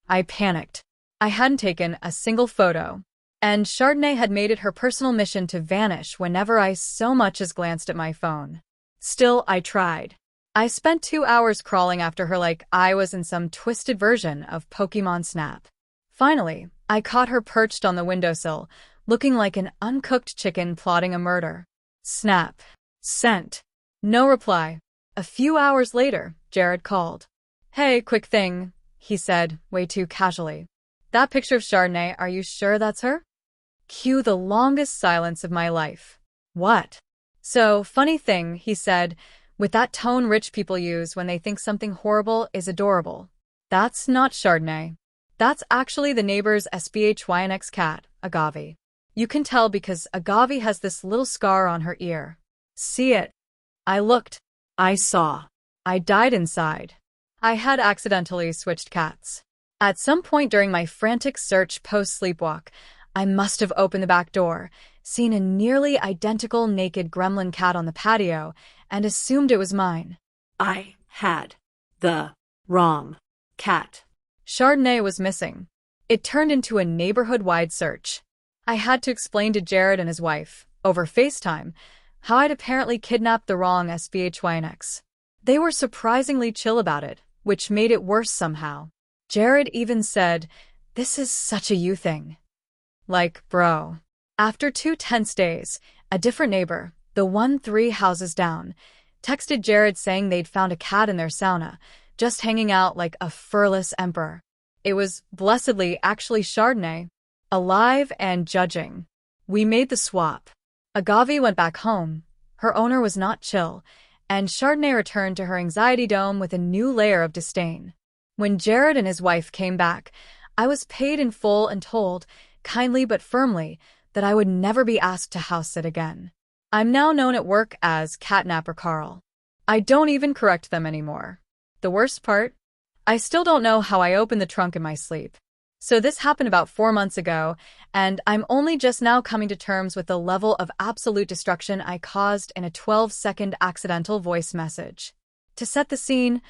I panicked. I hadn't taken a single photo, and Chardonnay had made it her personal mission to vanish whenever I so much as glanced at my phone. Still, I tried. I spent 2 hours crawling after her like I was in some twisted version of Pokemon Snap. Finally, I caught her perched on the windowsill, looking like an uncooked chicken plotting a murder. Snap. Sent. No reply. A few hours later, Jared called. Hey, quick thing, he said, way too casually. That picture of Chardonnay, are you sure that's her? Cue the longest silence of my life. What? So, funny thing, he said, with that tone rich people use when they think something horrible is adorable. That's not Chardonnay. That's actually the neighbor's SBHYNX cat, Agave. You can tell because Agave has this little scar on her ear. See it? I looked. I saw. I died inside. I had accidentally switched cats. At some point during my frantic search post-sleepwalk, I must have opened the back door, seen a nearly identical naked gremlin cat on the patio, and assumed it was mine. I had the wrong cat. Chardonnay was missing. It turned into a neighborhood-wide search. I had to explain to Jared and his wife, over FaceTime, how I'd apparently kidnapped the wrong SBHYNX. They were surprisingly chill about it, which made it worse somehow. Jared even said, "This is such a you thing." Like, bro. After 2 tense days, a different neighbor, the one 3 houses down, texted Jared saying they'd found a cat in their sauna, just hanging out like a furless emperor. It was, blessedly, actually Chardonnay, alive and judging. We made the swap. Agave went back home. Her owner was not chill, and Chardonnay returned to her anxiety dome with a new layer of disdain. When Jared and his wife came back, I was paid in full and told, kindly but firmly, that I would never be asked to house sit again. I'm now known at work as Catnapper Carl. I don't even correct them anymore. The worst part? I still don't know how I opened the trunk in my sleep. So this happened about 4 months ago, and I'm only just now coming to terms with the level of absolute destruction I caused in a 12-second accidental voice message. To set the scene,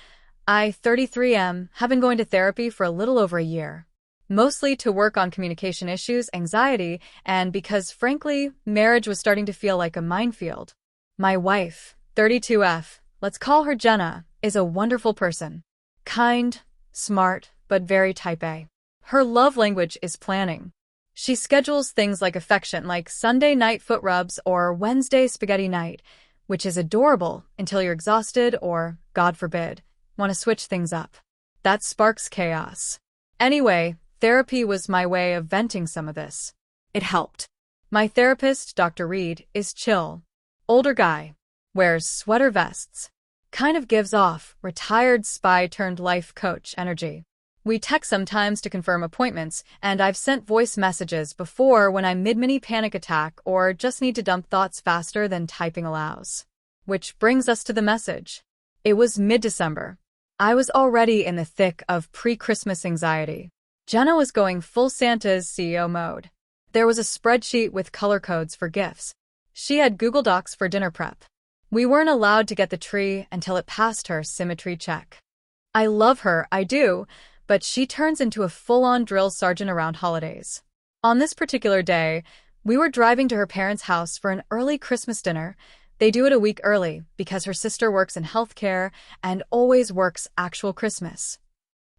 I, 33M, have been going to therapy for a little over a year. Mostly to work on communication issues, anxiety, and because, frankly, marriage was starting to feel like a minefield. My wife, 32F, let's call her Jenna, is a wonderful person. Kind, smart, but very type A. Her love language is planning. She schedules things like affection, like Sunday night foot rubs or Wednesday spaghetti night, which is adorable until you're exhausted or, God forbid, want to switch things up. That sparks chaos. Anyway, therapy was my way of venting some of this. It helped. My therapist, Dr. Reed, is chill. Older guy. Wears sweater vests. Kind of gives off retired spy turned life coach energy. We text sometimes to confirm appointments, and I've sent voice messages before when I'm mid-mini panic attack or just need to dump thoughts faster than typing allows. Which brings us to the message. It was mid-December. I was already in the thick of pre-Christmas anxiety. Jenna was going full Santa's CEO mode. There was a spreadsheet with color codes for gifts. She had Google Docs for dinner prep. We weren't allowed to get the tree until it passed her symmetry check. I love her, I do, but she turns into a full-on drill sergeant around holidays. On this particular day, we were driving to her parents' house for an early Christmas dinner. They do it a week early because her sister works in healthcare and always works actual Christmas.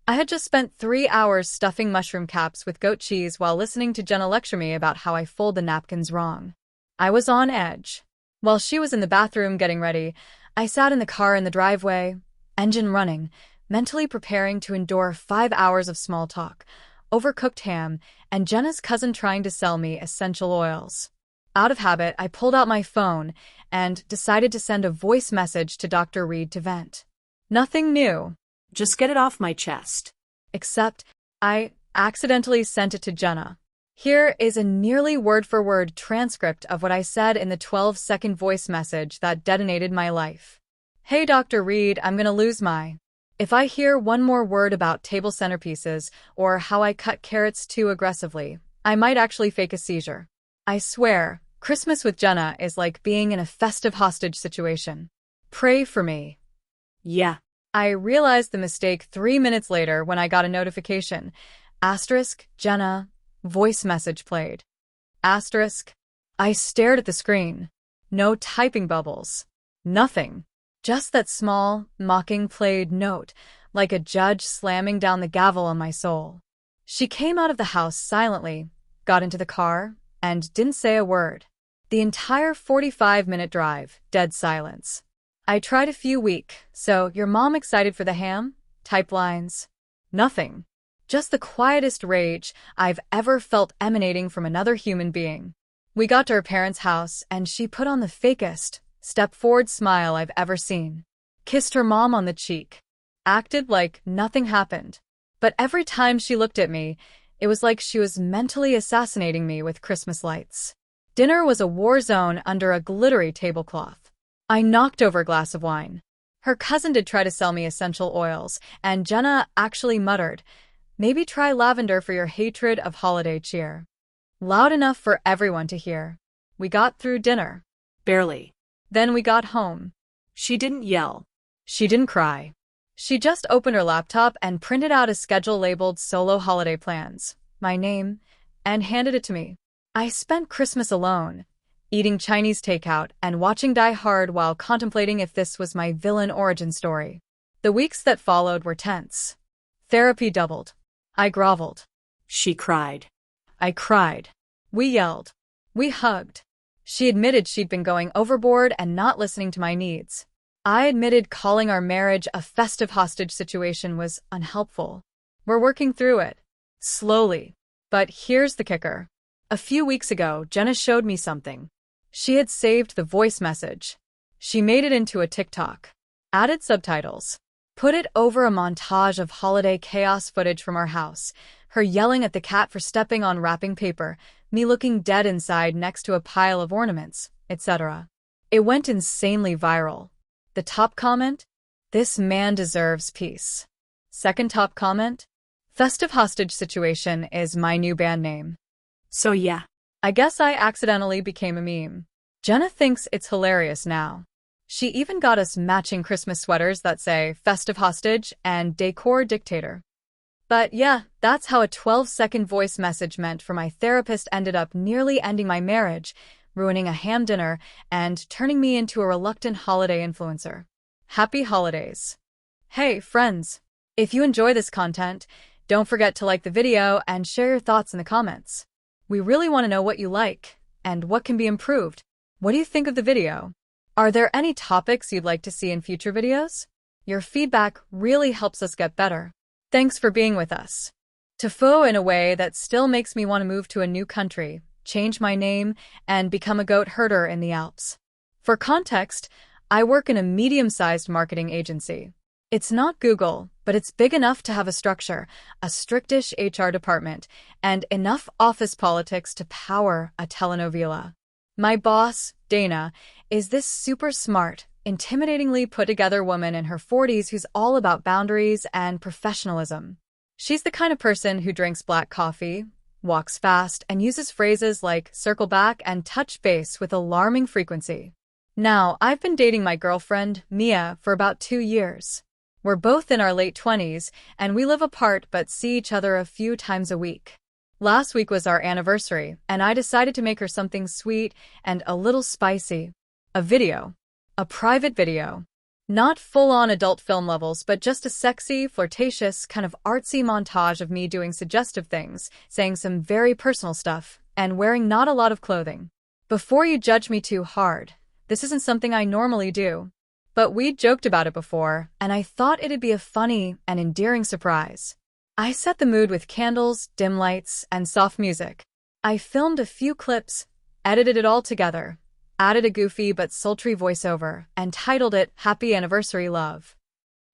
I had just spent 3 hours stuffing mushroom caps with goat cheese while listening to Jenna lecture me about how I fold the napkins wrong. I was on edge. While she was in the bathroom getting ready, I sat in the car in the driveway, engine running, mentally preparing to endure 5 hours of small talk, overcooked ham, and Jenna's cousin trying to sell me essential oils. Out of habit, I pulled out my phone and decided to send a voice message to Dr. Reed to vent. Nothing new. Just get it off my chest. Except, I accidentally sent it to Jenna. Here is a nearly word-for-word transcript of what I said in the 12-second voice message that detonated my life. Hey, Dr. Reed, I'm gonna lose my. If I hear one more word about table centerpieces or how I cut carrots too aggressively, I might actually fake a seizure. I swear, Christmas with Jenna is like being in a festive hostage situation. Pray for me. Yeah. I realized the mistake 3 minutes later when I got a notification. Asterisk, Jenna, voice message played. Asterisk. I stared at the screen. No typing bubbles. Nothing. Just that small, mocking played note, like a judge slamming down the gavel on my soul. She came out of the house silently, got into the car, and didn't say a word. The entire 45-minute drive, dead silence. I tried a few weak, so your mom excited for the ham? Type lines. Nothing. Just the quietest rage I've ever felt emanating from another human being. We got to her parents' house, and she put on the fakest, step-forward smile I've ever seen. Kissed her mom on the cheek. Acted like nothing happened. But every time she looked at me, it was like she was mentally assassinating me with Christmas lights. Dinner was a war zone under a glittery tablecloth. I knocked over a glass of wine. Her cousin did try to sell me essential oils, and Jenna actually muttered, "Maybe try lavender for your hatred of holiday cheer." Loud enough for everyone to hear. We got through dinner. Barely. Then we got home. She didn't yell. She didn't cry. She just opened her laptop and printed out a schedule labeled Solo Holiday Plans, my name, and handed it to me. I spent Christmas alone, eating Chinese takeout and watching Die Hard while contemplating if this was my villain origin story. The weeks that followed were tense. Therapy doubled. I groveled. She cried. I cried. We yelled. We hugged. She admitted she'd been going overboard and not listening to my needs. I admitted calling our marriage a festive hostage situation was unhelpful. We're working through it. Slowly. But here's the kicker. A few weeks ago, Jenna showed me something. She had saved the voice message. She made it into a TikTok. Added subtitles. Put it over a montage of holiday chaos footage from our house. Her yelling at the cat for stepping on wrapping paper, me looking dead inside next to a pile of ornaments, etc. It went insanely viral. The top comment? This man deserves peace. Second top comment? Festive hostage situation is my new band name. So yeah. I guess I accidentally became a meme. Jenna thinks it's hilarious now. She even got us matching Christmas sweaters that say Festive Hostage and Decor Dictator. But yeah, that's how a 12-second voice message meant for my therapist ended up nearly ending my marriage, ruining a ham dinner, and turning me into a reluctant holiday influencer. Happy holidays. Hey, friends. If you enjoy this content, don't forget to like the video and share your thoughts in the comments. We really want to know what you like and what can be improved. What do you think of the video? Are there any topics you'd like to see in future videos? Your feedback really helps us get better. Thanks for being with us. TIFU in a way that still makes me want to move to a new country, change my name, and become a goat herder in the Alps. For context, I work in a medium-sized marketing agency. It's not Google, but it's big enough to have a structure, a strictish HR department, and enough office politics to power a telenovela. My boss, Dana, is this super smart, intimidatingly put-together woman in her 40s who's all about boundaries and professionalism. She's the kind of person who drinks black coffee, walks fast, and uses phrases like circle back and touch base with alarming frequency. Now, I've been dating my girlfriend, Mia, for about 2 years. We're both in our late 20s, and we live apart but see each other a few times a week. Last week was our anniversary, and I decided to make her something sweet and a little spicy. A video. A private video. Not full-on adult film levels, but just a sexy, flirtatious, kind of artsy montage of me doing suggestive things, saying some very personal stuff, and wearing not a lot of clothing. Before you judge me too hard, this isn't something I normally do. But we'd joked about it before, and I thought it'd be a funny and endearing surprise. I set the mood with candles, dim lights, and soft music. I filmed a few clips, edited it all together, added a goofy but sultry voiceover, and titled it Happy Anniversary Love.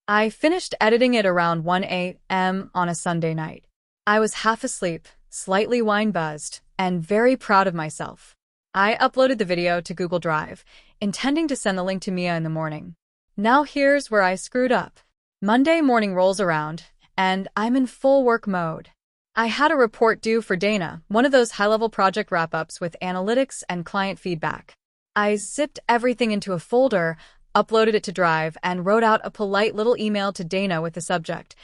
I finished editing it around 1 a.m. on a Sunday night. I was half asleep, slightly wine-buzzed, and very proud of myself. I uploaded the video to Google Drive, intending to send the link to Mia in the morning. Now here's where I screwed up. Monday morning rolls around, and I'm in full work mode. I had a report due for Dana, one of those high-level project wrap-ups with analytics and client feedback. I zipped everything into a folder, uploaded it to Drive, and wrote out a polite little email to Dana with the subject,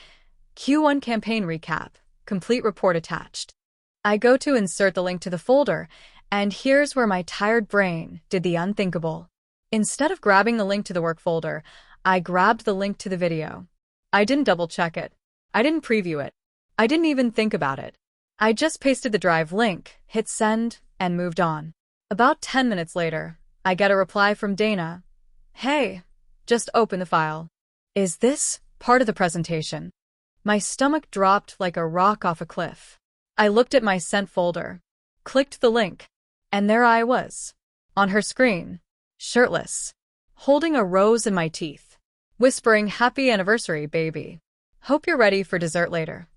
Q1 campaign recap, complete report attached. I go to insert the link to the folder, and here's where my tired brain did the unthinkable. Instead of grabbing the link to the work folder, I grabbed the link to the video. I didn't double-check it. I didn't preview it. I didn't even think about it. I just pasted the Drive link, hit send, and moved on. About 10 minutes later, I get a reply from Dana. Hey, just open the file. Is this part of the presentation? My stomach dropped like a rock off a cliff. I looked at my sent folder, clicked the link, and there I was, on her screen, shirtless, holding a rose in my teeth, whispering, "Happy anniversary, baby. Hope you're ready for dessert later."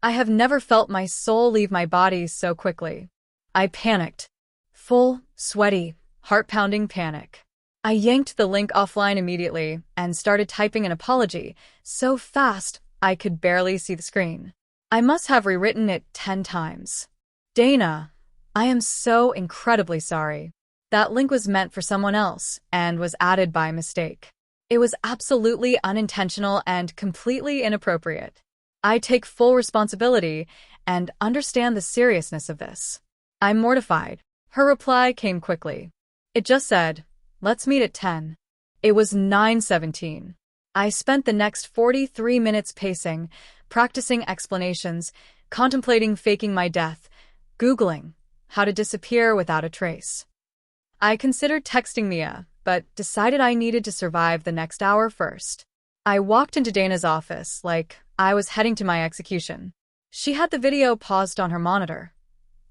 I have never felt my soul leave my body so quickly. I panicked. Full, sweaty, heart-pounding panic. I yanked the link offline immediately and started typing an apology so fast I could barely see the screen. I must have rewritten it 10 times. Dana, I am so incredibly sorry. That link was meant for someone else and was added by mistake. It was absolutely unintentional and completely inappropriate. I take full responsibility and understand the seriousness of this. I'm mortified. Her reply came quickly. It just said, "Let's meet at 10. It was 9:17. I spent the next 43 minutes pacing, practicing explanations, contemplating faking my death, Googling how to disappear without a trace. I considered texting Mia, but decided I needed to survive the next hour first. I walked into Dana's office like I was heading to my execution. She had the video paused on her monitor.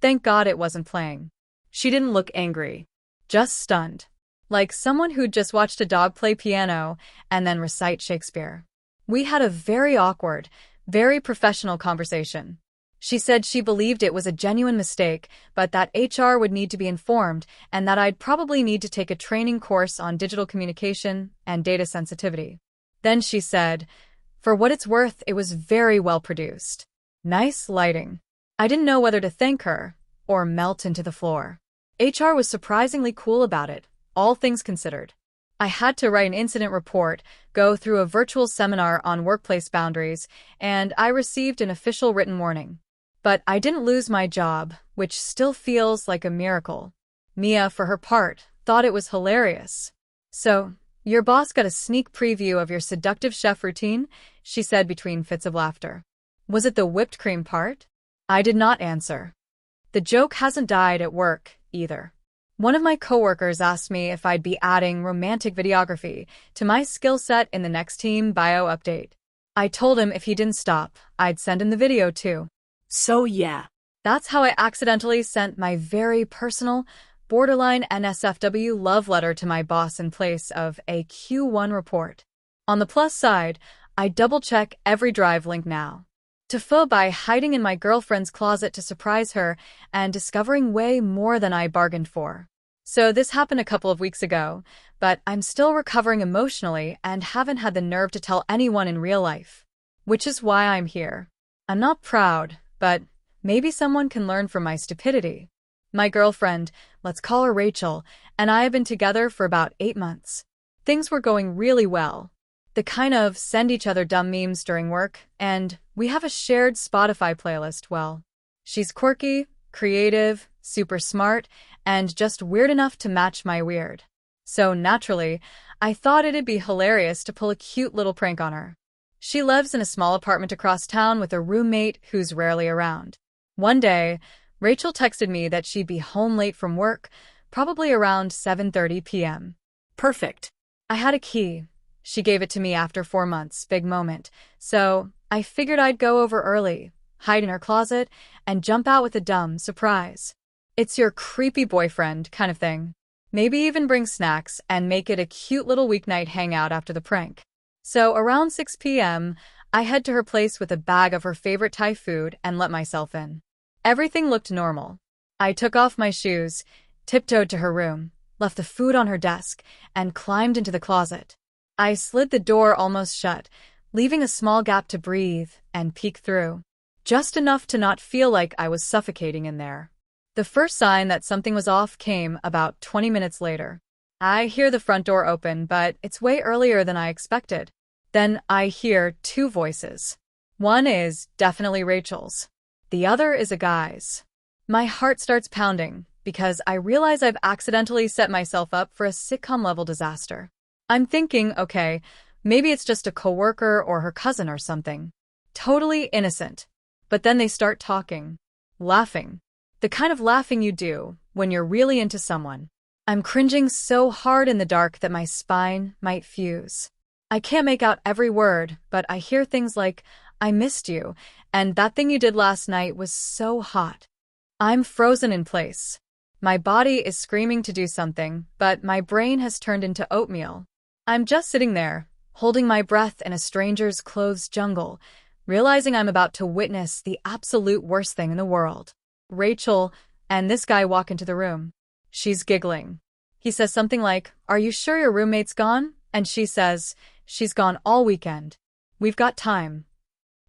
Thank God it wasn't playing. She didn't look angry, just stunned, like someone who'd just watched a dog play piano and then recite Shakespeare. We had a very awkward, very professional conversation. She said she believed it was a genuine mistake, but that HR would need to be informed and that I'd probably need to take a training course on digital communication and data sensitivity. Then she said, for what it's worth, it was very well produced. Nice lighting. I didn't know whether to thank her or melt into the floor. HR was surprisingly cool about it, all things considered. I had to write an incident report, go through a virtual seminar on workplace boundaries, and I received an official written warning. But I didn't lose my job, which still feels like a miracle. Mia, for her part, thought it was hilarious. So, your boss got a sneak preview of your seductive chef routine? She said between fits of laughter. Was it the whipped cream part? I did not answer. The joke hasn't died at work, either. One of my coworkers asked me if I'd be adding romantic videography to my skill set in the next team bio update. I told him if he didn't stop, I'd send him the video too. So yeah. That's how I accidentally sent my very personal, borderline NSFW love letter to my boss in place of a Q1 report. On the plus side, I double-check every Drive link now. TIFU by hiding in my girlfriend's closet to surprise her and discovering way more than I bargained for. So this happened a couple of weeks ago, but I'm still recovering emotionally and haven't had the nerve to tell anyone in real life. Which is why I'm here. I'm not proud, but maybe someone can learn from my stupidity. My girlfriend, let's call her Rachel, and I have been together for about 8 months. Things were going really well. The kind of send each other dumb memes during work, and we have a shared Spotify playlist. Well, she's quirky, creative, super smart, and just weird enough to match my weird. So naturally, I thought it'd be hilarious to pull a cute little prank on her. She lives in a small apartment across town with a roommate who's rarely around. One day, Rachel texted me that she'd be home late from work, probably around 7:30 p.m. Perfect. I had a key. She gave it to me after 4 months, big moment. So I figured I'd go over early, hide in her closet, and jump out with a dumb surprise. It's your creepy boyfriend kind of thing. Maybe even bring snacks and make it a cute little weeknight hangout after the prank. So around 6 p.m., I head to her place with a bag of her favorite Thai food and let myself in. Everything looked normal. I took off my shoes, tiptoed to her room, left the food on her desk, and climbed into the closet. I slid the door almost shut, leaving a small gap to breathe and peek through. Just enough to not feel like I was suffocating in there. The first sign that something was off came about 20 minutes later. I hear the front door open, but it's way earlier than I expected. Then I hear two voices. One is definitely Rachel's. The other is a guy's. My heart starts pounding because I realize I've accidentally set myself up for a sitcom-level disaster. I'm thinking, okay, maybe it's just a coworker or her cousin or something. Totally innocent. But then they start talking. Laughing. The kind of laughing you do when you're really into someone. I'm cringing so hard in the dark that my spine might fuse. I can't make out every word, but I hear things like, "I missed you," and "that thing you did last night was so hot." I'm frozen in place. My body is screaming to do something, but my brain has turned into oatmeal. I'm just sitting there, holding my breath in a stranger's clothes jungle, realizing I'm about to witness the absolute worst thing in the world. Rachel and this guy walk into the room. She's giggling. He says something like, "Are you sure your roommate's gone?" And she says, "She's gone all weekend. We've got time."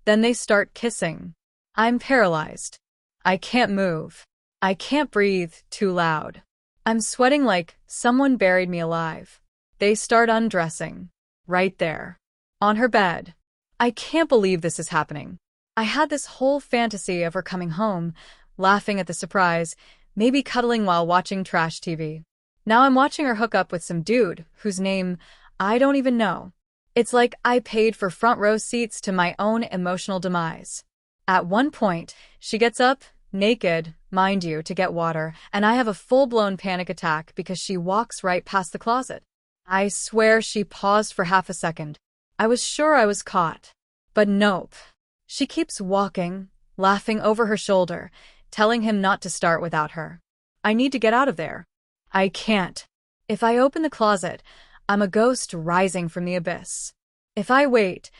Then they start kissing. I'm paralyzed. I can't move. I can't breathe too loud. I'm sweating like someone buried me alive. They start undressing. Right there. On her bed. I can't believe this is happening. I had this whole fantasy of her coming home, laughing at the surprise, maybe cuddling while watching trash TV. Now I'm watching her hook up with some dude whose name I don't even know. It's like I paid for front row seats to my own emotional demise. At one point, she gets up, naked, mind you, to get water, and I have a full-blown panic attack because she walks right past the closet. I swear she paused for half a second. I was sure I was caught. But nope. She keeps walking, laughing over her shoulder, telling him not to start without her. I need to get out of there. I can't. If I open the closet, I'm a ghost rising from the abyss. If I wait,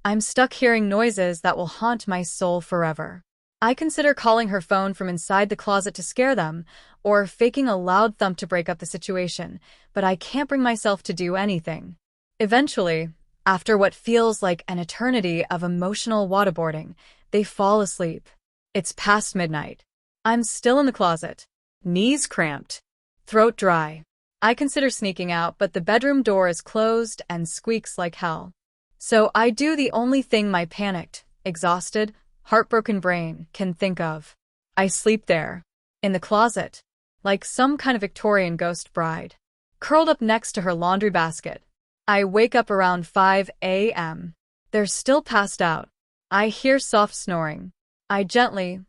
I'm stuck hearing noises that will haunt my soul forever. I consider calling her phone from inside the closet to scare them, or faking a loud thump to break up the situation, but I can't bring myself to do anything. Eventually, after what feels like an eternity of emotional waterboarding, they fall asleep. It's past midnight. I'm still in the closet. Knees cramped. Throat dry. I consider sneaking out, but the bedroom door is closed and squeaks like hell. So I do the only thing my panicked, exhausted, heartbroken brain can think of. I sleep there. In the closet. Like some kind of Victorian ghost bride. Curled up next to her laundry basket. I wake up around 5 a.m. They're still passed out. I hear soft snoring. I gently,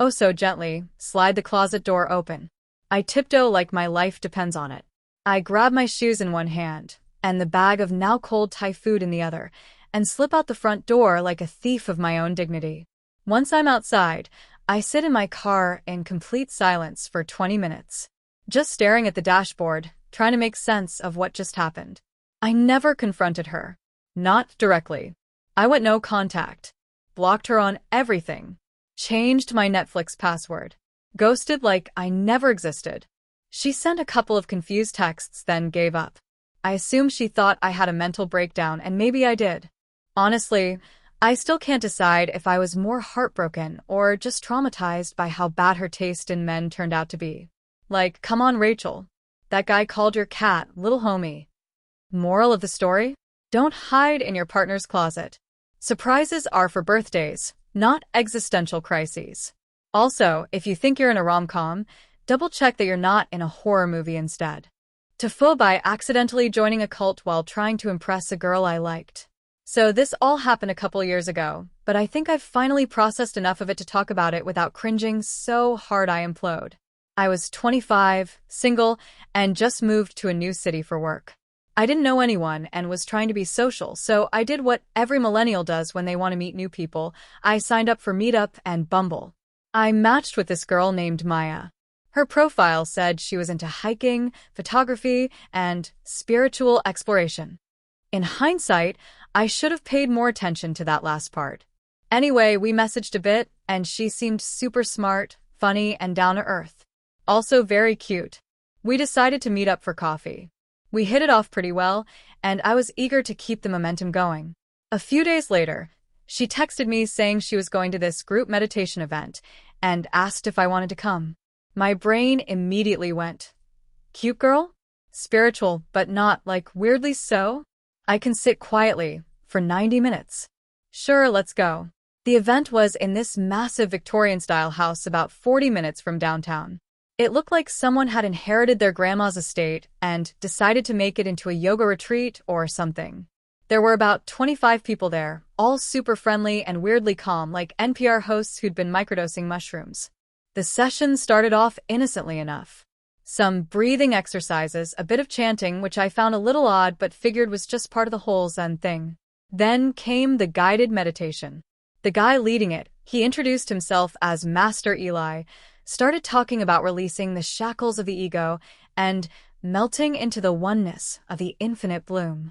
oh so gently, slide the closet door open. I tiptoe like my life depends on it. I grab my shoes in one hand, and the bag of now cold Thai food in the other, and slip out the front door like a thief of my own dignity. Once I'm outside, I sit in my car in complete silence for 20 minutes. Just staring at the dashboard, trying to make sense of what just happened. I never confronted her. Not directly. I went no contact. Blocked her on everything. Changed my Netflix password. Ghosted like I never existed. She sent a couple of confused texts, then gave up. I assume she thought I had a mental breakdown, and maybe I did. Honestly, I still can't decide if I was more heartbroken or just traumatized by how bad her taste in men turned out to be. Like, come on, Rachel. That guy called your cat little homie. Moral of the story? Don't hide in your partner's closet. Surprises are for birthdays, not existential crises. Also, if you think you're in a rom-com, double-check that you're not in a horror movie instead. TIFU by accidentally joining a cult while trying to impress a girl I liked. So this all happened a couple years ago, but I think I've finally processed enough of it to talk about it without cringing so hard I implode. I was 25, single, and just moved to a new city for work. I didn't know anyone and was trying to be social, so I did what every millennial does when they want to meet new people. I signed up for Meetup and Bumble. I matched with this girl named Maya. Her profile said she was into hiking, photography, and spiritual exploration. In hindsight, I should have paid more attention to that last part. Anyway, we messaged a bit, and she seemed super smart, funny, and down to earth. Also very cute. We decided to meet up for coffee. We hit it off pretty well, and I was eager to keep the momentum going. A few days later, she texted me saying she was going to this group meditation event and asked if I wanted to come. My brain immediately went, cute girl? Spiritual, but not, like, weirdly so? I can sit quietly for 90 minutes. Sure, let's go. The event was in this massive Victorian-style house about 40 minutes from downtown. It looked like someone had inherited their grandma's estate and decided to make it into a yoga retreat or something. There were about 25 people there, all super friendly and weirdly calm, like NPR hosts who'd been microdosing mushrooms. The session started off innocently enough. Some breathing exercises, a bit of chanting, which I found a little odd but figured was just part of the whole Zen thing. Then came the guided meditation. The guy leading it, he introduced himself as Master Eli, started talking about releasing the shackles of the ego and melting into the oneness of the infinite bloom.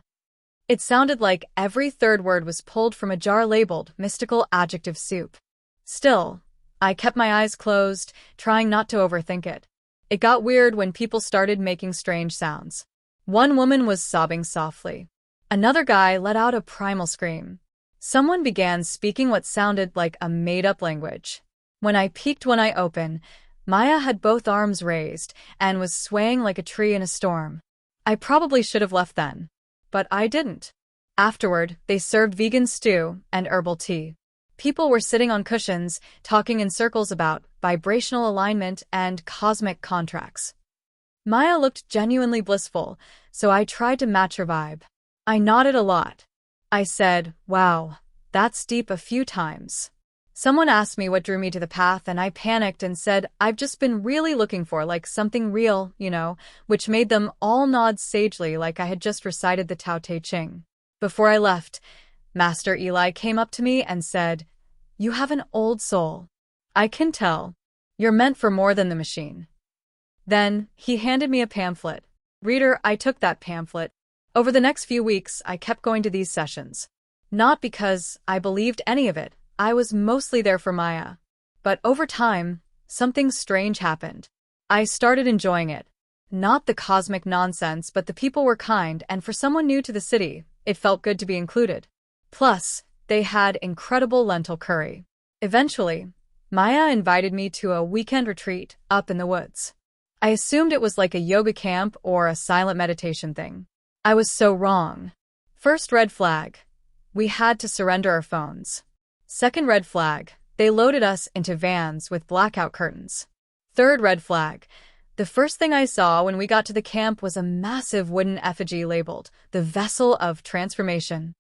It sounded like every third word was pulled from a jar labeled mystical adjective soup. Still, I kept my eyes closed, trying not to overthink it. It got weird when people started making strange sounds. One woman was sobbing softly. Another guy let out a primal scream. Someone began speaking what sounded like a made-up language. When I peeked one eye open, Maya had both arms raised and was swaying like a tree in a storm. I probably should have left then, but I didn't. Afterward, they served vegan stew and herbal tea. People were sitting on cushions, talking in circles about vibrational alignment and cosmic contracts. Maya looked genuinely blissful, so I tried to match her vibe. I nodded a lot. I said, wow, that's deep, a few times. Someone asked me what drew me to the path, and I panicked and said, I've just been really looking for, like, something real, which made them all nod sagely like I had just recited the Tao Te Ching. Before I left, Master Eli came up to me and said, you have an old soul. I can tell. You're meant for more than the machine. Then, he handed me a pamphlet. Reader, I took that pamphlet. Over the next few weeks, I kept going to these sessions. Not because I believed any of it. I was mostly there for Maya. But over time, something strange happened. I started enjoying it. Not the cosmic nonsense, but the people were kind, and for someone new to the city, it felt good to be included. Plus, they had incredible lentil curry. Eventually, Maya invited me to a weekend retreat up in the woods. I assumed it was like a yoga camp or a silent meditation thing. I was so wrong. First red flag. We had to surrender our phones. Second red flag. They loaded us into vans with blackout curtains. Third red flag. The first thing I saw when we got to the camp was a massive wooden effigy labeled, the Vessel of Transformation.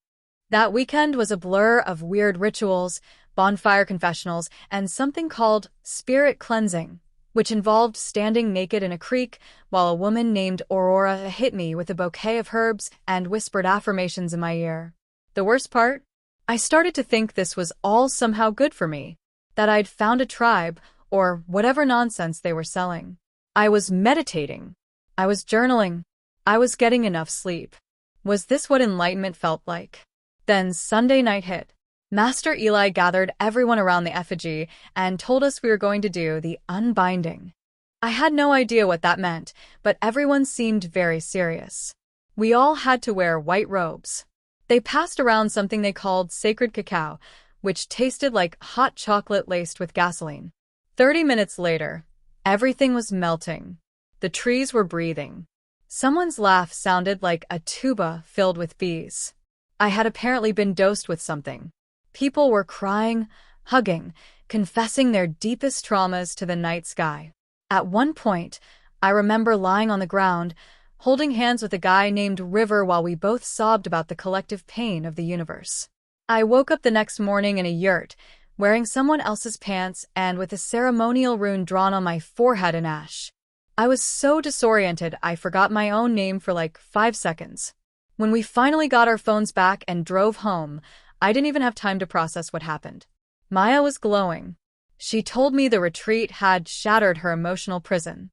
That weekend was a blur of weird rituals, bonfire confessionals, and something called spirit cleansing, which involved standing naked in a creek while a woman named Aurora hit me with a bouquet of herbs and whispered affirmations in my ear. The worst part? I started to think this was all somehow good for me, that I'd found a tribe, or whatever nonsense they were selling. I was meditating. I was journaling. I was getting enough sleep. Was this what enlightenment felt like? Then Sunday night hit. Master Eli gathered everyone around the effigy and told us we were going to do the unbinding. I had no idea what that meant, but everyone seemed very serious. We all had to wear white robes. They passed around something they called sacred cacao, which tasted like hot chocolate laced with gasoline. 30 minutes later, everything was melting. The trees were breathing. Someone's laugh sounded like a tuba filled with bees. I had apparently been dosed with something. People were crying, hugging, confessing their deepest traumas to the night sky. At one point, I remember lying on the ground, holding hands with a guy named River while we both sobbed about the collective pain of the universe. I woke up the next morning in a yurt, wearing someone else's pants and with a ceremonial rune drawn on my forehead in ash. I was so disoriented I forgot my own name for like 5 seconds. When we finally got our phones back and drove home, I didn't even have time to process what happened. Maya was glowing. She told me the retreat had shattered her emotional prison.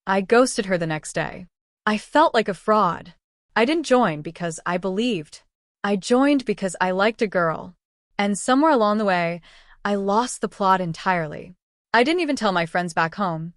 I ghosted her the next day. I felt like a fraud. I didn't join because I believed. I joined because I liked a girl. And somewhere along the way, I lost the plot entirely. I didn't even tell my friends back home.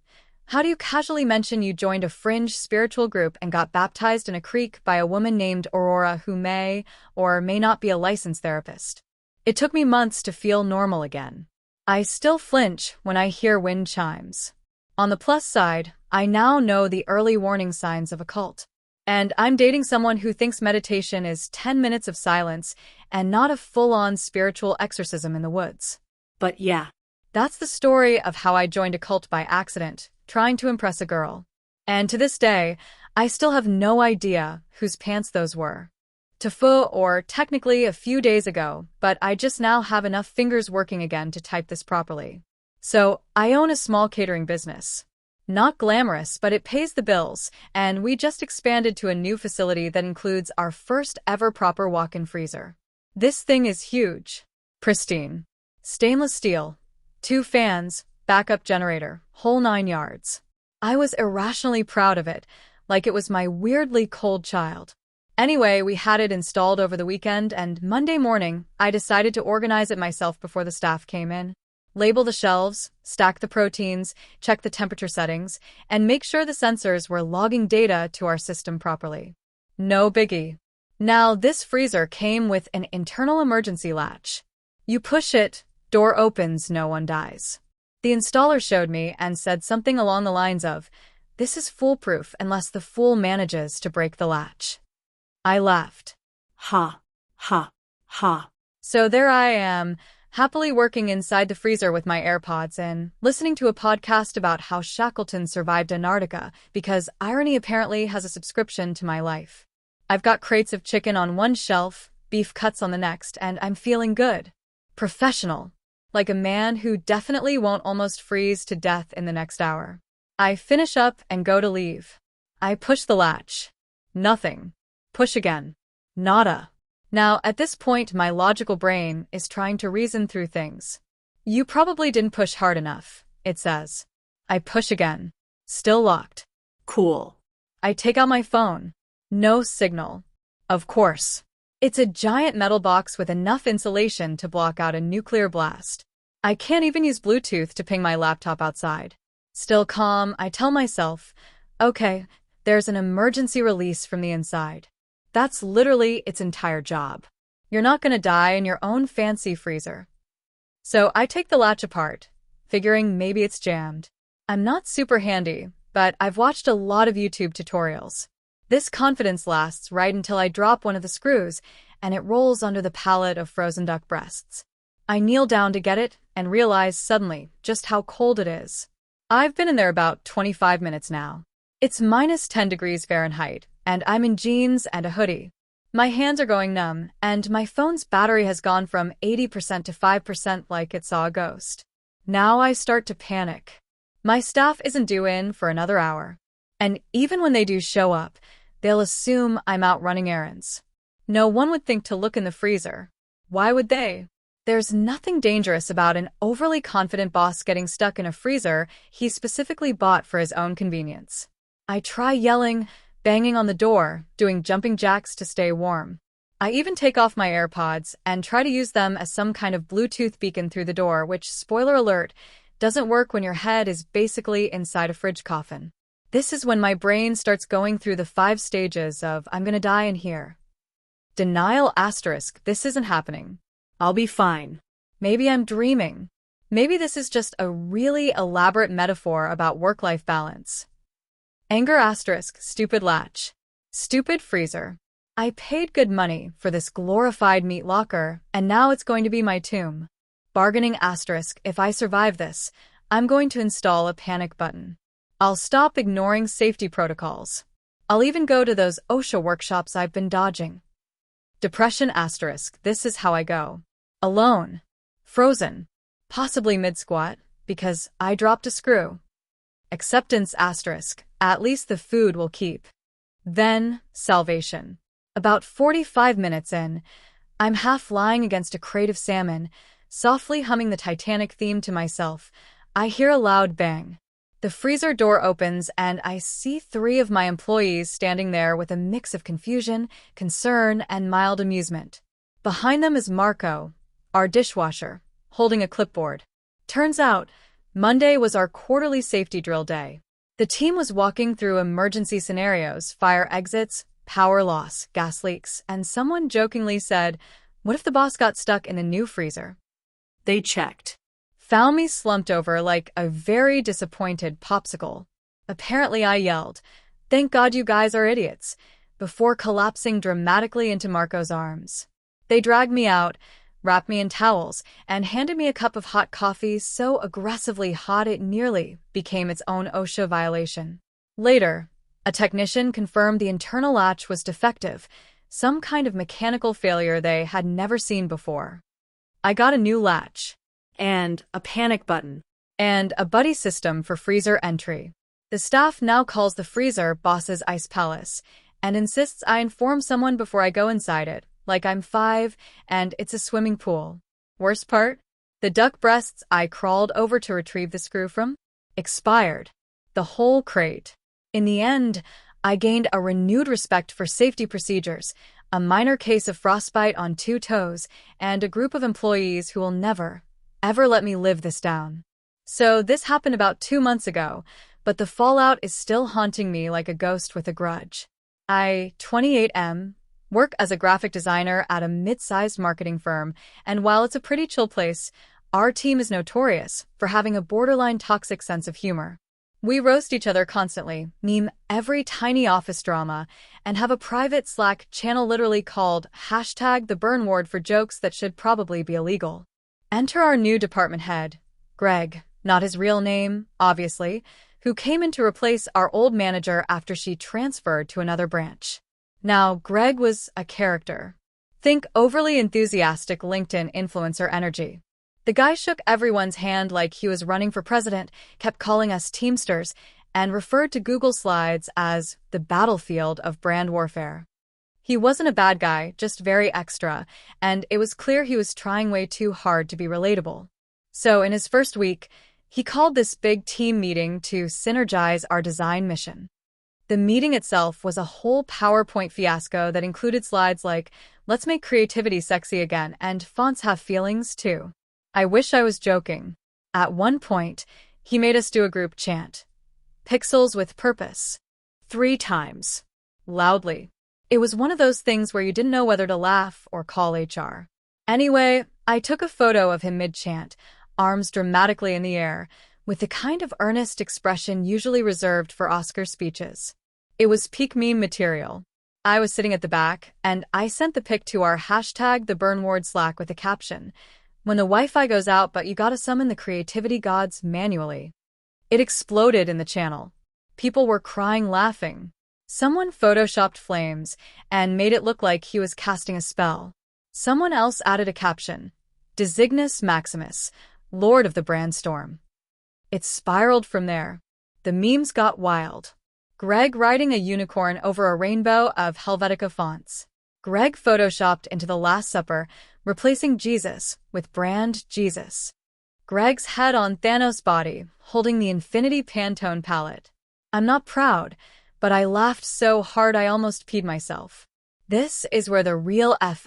How do you casually mention you joined a fringe spiritual group and got baptized in a creek by a woman named Aurora who may or may not be a licensed therapist? It took me months to feel normal again. I still flinch when I hear wind chimes. On the plus side, I now know the early warning signs of a cult. And I'm dating someone who thinks meditation is 10 minutes of silence and not a full-on spiritual exorcism in the woods. But yeah, That's the story of how I joined a cult by accident, trying to impress a girl. And to this day, I still have no idea whose pants those were. TIFU, or technically a few days ago, but I just now have enough fingers working again to type this properly. So, I own a small catering business. Not glamorous, but it pays the bills, and we just expanded to a new facility that includes our first ever proper walk-in freezer. This thing is huge. Pristine. Stainless steel. 2 fans, backup generator, whole 9 yards. I was irrationally proud of it, like it was my weirdly cold child. Anyway, we had it installed over the weekend, and Monday morning, I decided to organize it myself before the staff came in. Label the shelves, stack the proteins, check the temperature settings, and make sure the sensors were logging data to our system properly. No biggie. Now, this freezer came with an internal emergency latch. You push it, door opens, no one dies. The installer showed me and said something along the lines of, "This is foolproof unless the fool manages to break the latch." I laughed. ha, ha, ha. So there I am, happily working inside the freezer with my AirPods in, listening to a podcast about how Shackleton survived Antarctica because irony apparently has a subscription to my life. I've got crates of chicken on one shelf, beef cuts on the next, and I'm feeling good. Professional. Like a man who definitely won't almost freeze to death in the next hour. I finish up and go to leave. I push the latch. Nothing. Push again. Nada. Now, at this point, my logical brain is trying to reason through things. You probably didn't push hard enough, it says. I push again. Still locked. Cool. I take out my phone. No signal. Of course. It's a giant metal box with enough insulation to block out a nuclear blast. I can't even use Bluetooth to ping my laptop outside. Still calm, I tell myself, okay, there's an emergency release from the inside. That's literally its entire job. You're not gonna die in your own fancy freezer. So I take the latch apart, figuring maybe it's jammed. I'm not super handy, but I've watched a lot of YouTube tutorials. This confidence lasts right until I drop one of the screws, and it rolls under the pallet of frozen duck breasts. I kneel down to get it, and realize suddenly just how cold it is. I've been in there about 25 minutes now. It's minus 10 degrees Fahrenheit, and I'm in jeans and a hoodie. My hands are going numb, and my phone's battery has gone from 80% to 5% like it saw a ghost. Now I start to panic. My staff isn't due in for another hour. And even when they do show up, they'll assume I'm out running errands. No one would think to look in the freezer. Why would they? There's nothing dangerous about an overly confident boss getting stuck in a freezer he specifically bought for his own convenience. I try yelling, banging on the door, doing jumping jacks to stay warm. I even take off my AirPods and try to use them as some kind of Bluetooth beacon through the door, which, spoiler alert, doesn't work when your head is basically inside a fridge coffin. This is when my brain starts going through the 5 stages of I'm gonna die in here. Denial asterisk, this isn't happening. I'll be fine. Maybe I'm dreaming. Maybe this is just a really elaborate metaphor about work-life balance. Anger asterisk, stupid latch. Stupid freezer. I paid good money for this glorified meat locker, and now it's going to be my tomb. Bargaining asterisk, if I survive this, I'm going to install a panic button. I'll stop ignoring safety protocols. I'll even go to those OSHA workshops I've been dodging. Depression asterisk, this is how I go. Alone. Frozen. Possibly mid-squat, because I dropped a screw. Acceptance asterisk, at least the food will keep. Then, salvation. About 45 minutes in, I'm half lying against a crate of salmon, softly humming the Titanic theme to myself. I hear a loud bang. The freezer door opens and I see 3 of my employees standing there with a mix of confusion, concern, and mild amusement. Behind them is Marco, our dishwasher, holding a clipboard. Turns out, Monday was our quarterly safety drill day. The team was walking through emergency scenarios, fire exits, power loss, gas leaks, and someone jokingly said, "What if the boss got stuck in the new freezer?" They checked. Found me slumped over like a very disappointed popsicle. Apparently I yelled, "Thank God you guys are idiots," before collapsing dramatically into Marco's arms. They dragged me out, wrapped me in towels, and handed me a cup of hot coffee so aggressively hot it nearly became its own OSHA violation. Later, a technician confirmed the internal latch was defective, some kind of mechanical failure they had never seen before. I got a new latch. And a panic button. And a buddy system for freezer entry. The staff now calls the freezer Boss's Ice Palace and insists I inform someone before I go inside it, like I'm 5 and it's a swimming pool. Worst part? The duck breasts I crawled over to retrieve the screw from? Expired. The whole crate. In the end, I gained a renewed respect for safety procedures, a minor case of frostbite on 2 toes, and a group of employees who will never, ever let me live this down. So this happened about 2 months ago, but the fallout is still haunting me like a ghost with a grudge. I, 28M, work as a graphic designer at a mid-sized marketing firm, and while it's a pretty chill place, our team is notorious for having a borderline toxic sense of humor. We roast each other constantly, meme every tiny office drama, and have a private Slack channel literally called #TheBurnWard for jokes that should probably be illegal. Enter our new department head, Greg, not his real name, obviously, who came in to replace our old manager after she transferred to another branch. Now, Greg was a character. Think overly enthusiastic LinkedIn influencer energy. The guy shook everyone's hand like he was running for president, kept calling us Teamsters, and referred to Google Slides as the battlefield of brand warfare. He wasn't a bad guy, just very extra, and it was clear he was trying way too hard to be relatable. So in his first week, he called this big team meeting to synergize our design mission. The meeting itself was a whole PowerPoint fiasco that included slides like, "Let's make creativity sexy again," and "Fonts have feelings too." I wish I was joking. At one point, he made us do a group chant. "Pixels with purpose." 3 times. Loudly. It was one of those things where you didn't know whether to laugh or call HR. Anyway, I took a photo of him mid-chant, arms dramatically in the air, with the kind of earnest expression usually reserved for Oscar speeches. It was peak meme material. I was sitting at the back, and I sent the pic to our #TheBurnWard Slack with a caption, "When the Wi-Fi goes out but you gotta summon the creativity gods manually." It exploded in the channel. People were crying laughing. Someone photoshopped flames and made it look like he was casting a spell. Someone else added a caption, "Designus Maximus, Lord of the Brandstorm." It spiraled from there. The memes got wild. Greg riding a unicorn over a rainbow of Helvetica fonts. Greg photoshopped into the Last Supper, replacing Jesus with brand Jesus. Greg's head on Thanos' body, holding the Infinity Pantone palette. I'm not proud, but I laughed so hard I almost peed myself. This is where the real F***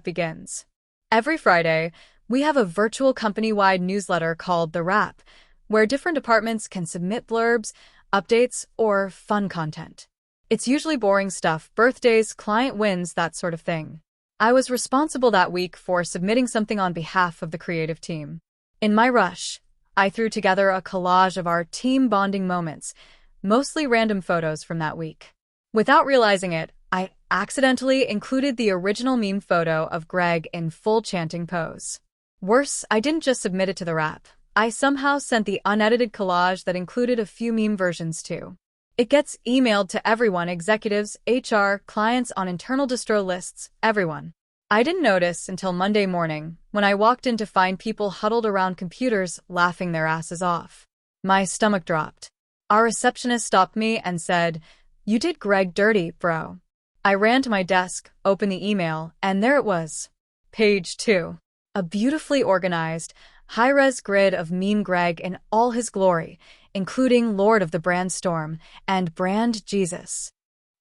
begins. Every Friday, we have a virtual company-wide newsletter called The Wrap, where different departments can submit blurbs, updates, or fun content. It's usually boring stuff, birthdays, client wins, that sort of thing. I was responsible that week for submitting something on behalf of the creative team. In my rush, I threw together a collage of our team bonding moments, mostly random photos from that week. Without realizing it, I accidentally included the original meme photo of Greg in full chanting pose. Worse, I didn't just submit it to the Wrap. I somehow sent the unedited collage that included a few meme versions too. It gets emailed to everyone, executives, HR, clients on internal distro lists, everyone. I didn't notice until Monday morning when I walked in to find people huddled around computers laughing their asses off. My stomach dropped. Our receptionist stopped me and said, "You did Greg dirty, bro." I ran to my desk, opened the email, and there it was. Page 2. A beautifully organized, high-res grid of meme Greg in all his glory, including Lord of the Brandstorm and Brand Jesus.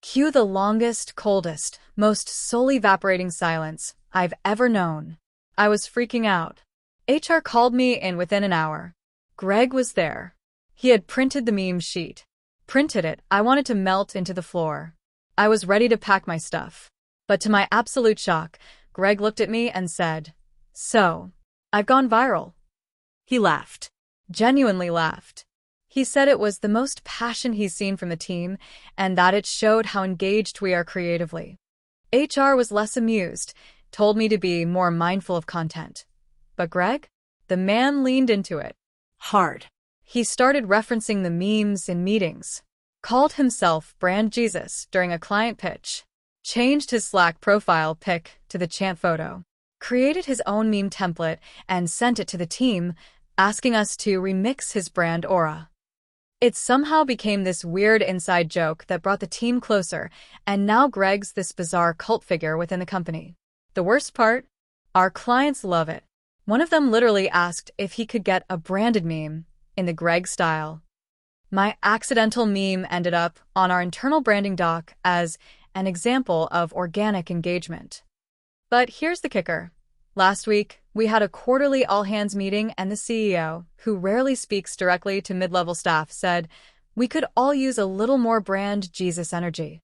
Cue the longest, coldest, most soul-evaporating silence I've ever known. I was freaking out. HR called me in within an hour. Greg was there. He had printed the meme sheet. Printed it, I wanted to melt into the floor. I was ready to pack my stuff. But to my absolute shock, Greg looked at me and said, "So, I've gone viral." He laughed. Genuinely laughed. He said it was the most passion he's seen from the team and that it showed how engaged we are creatively. HR was less amused, told me to be more mindful of content. But Greg? The man leaned into it. Hard. He started referencing the memes in meetings, called himself Brand Jesus during a client pitch, changed his Slack profile pic to the chant photo, created his own meme template and sent it to the team, asking us to remix his brand aura. It somehow became this weird inside joke that brought the team closer, and now Greg's this bizarre cult figure within the company. The worst part? Our clients love it. One of them literally asked if he could get a branded meme in the Greg style. My accidental meme ended up on our internal branding doc as an example of organic engagement. But here's the kicker. Last week, we had a quarterly all-hands meeting and the CEO, who rarely speaks directly to mid-level staff, said we could all use a little more brand Jesus energy.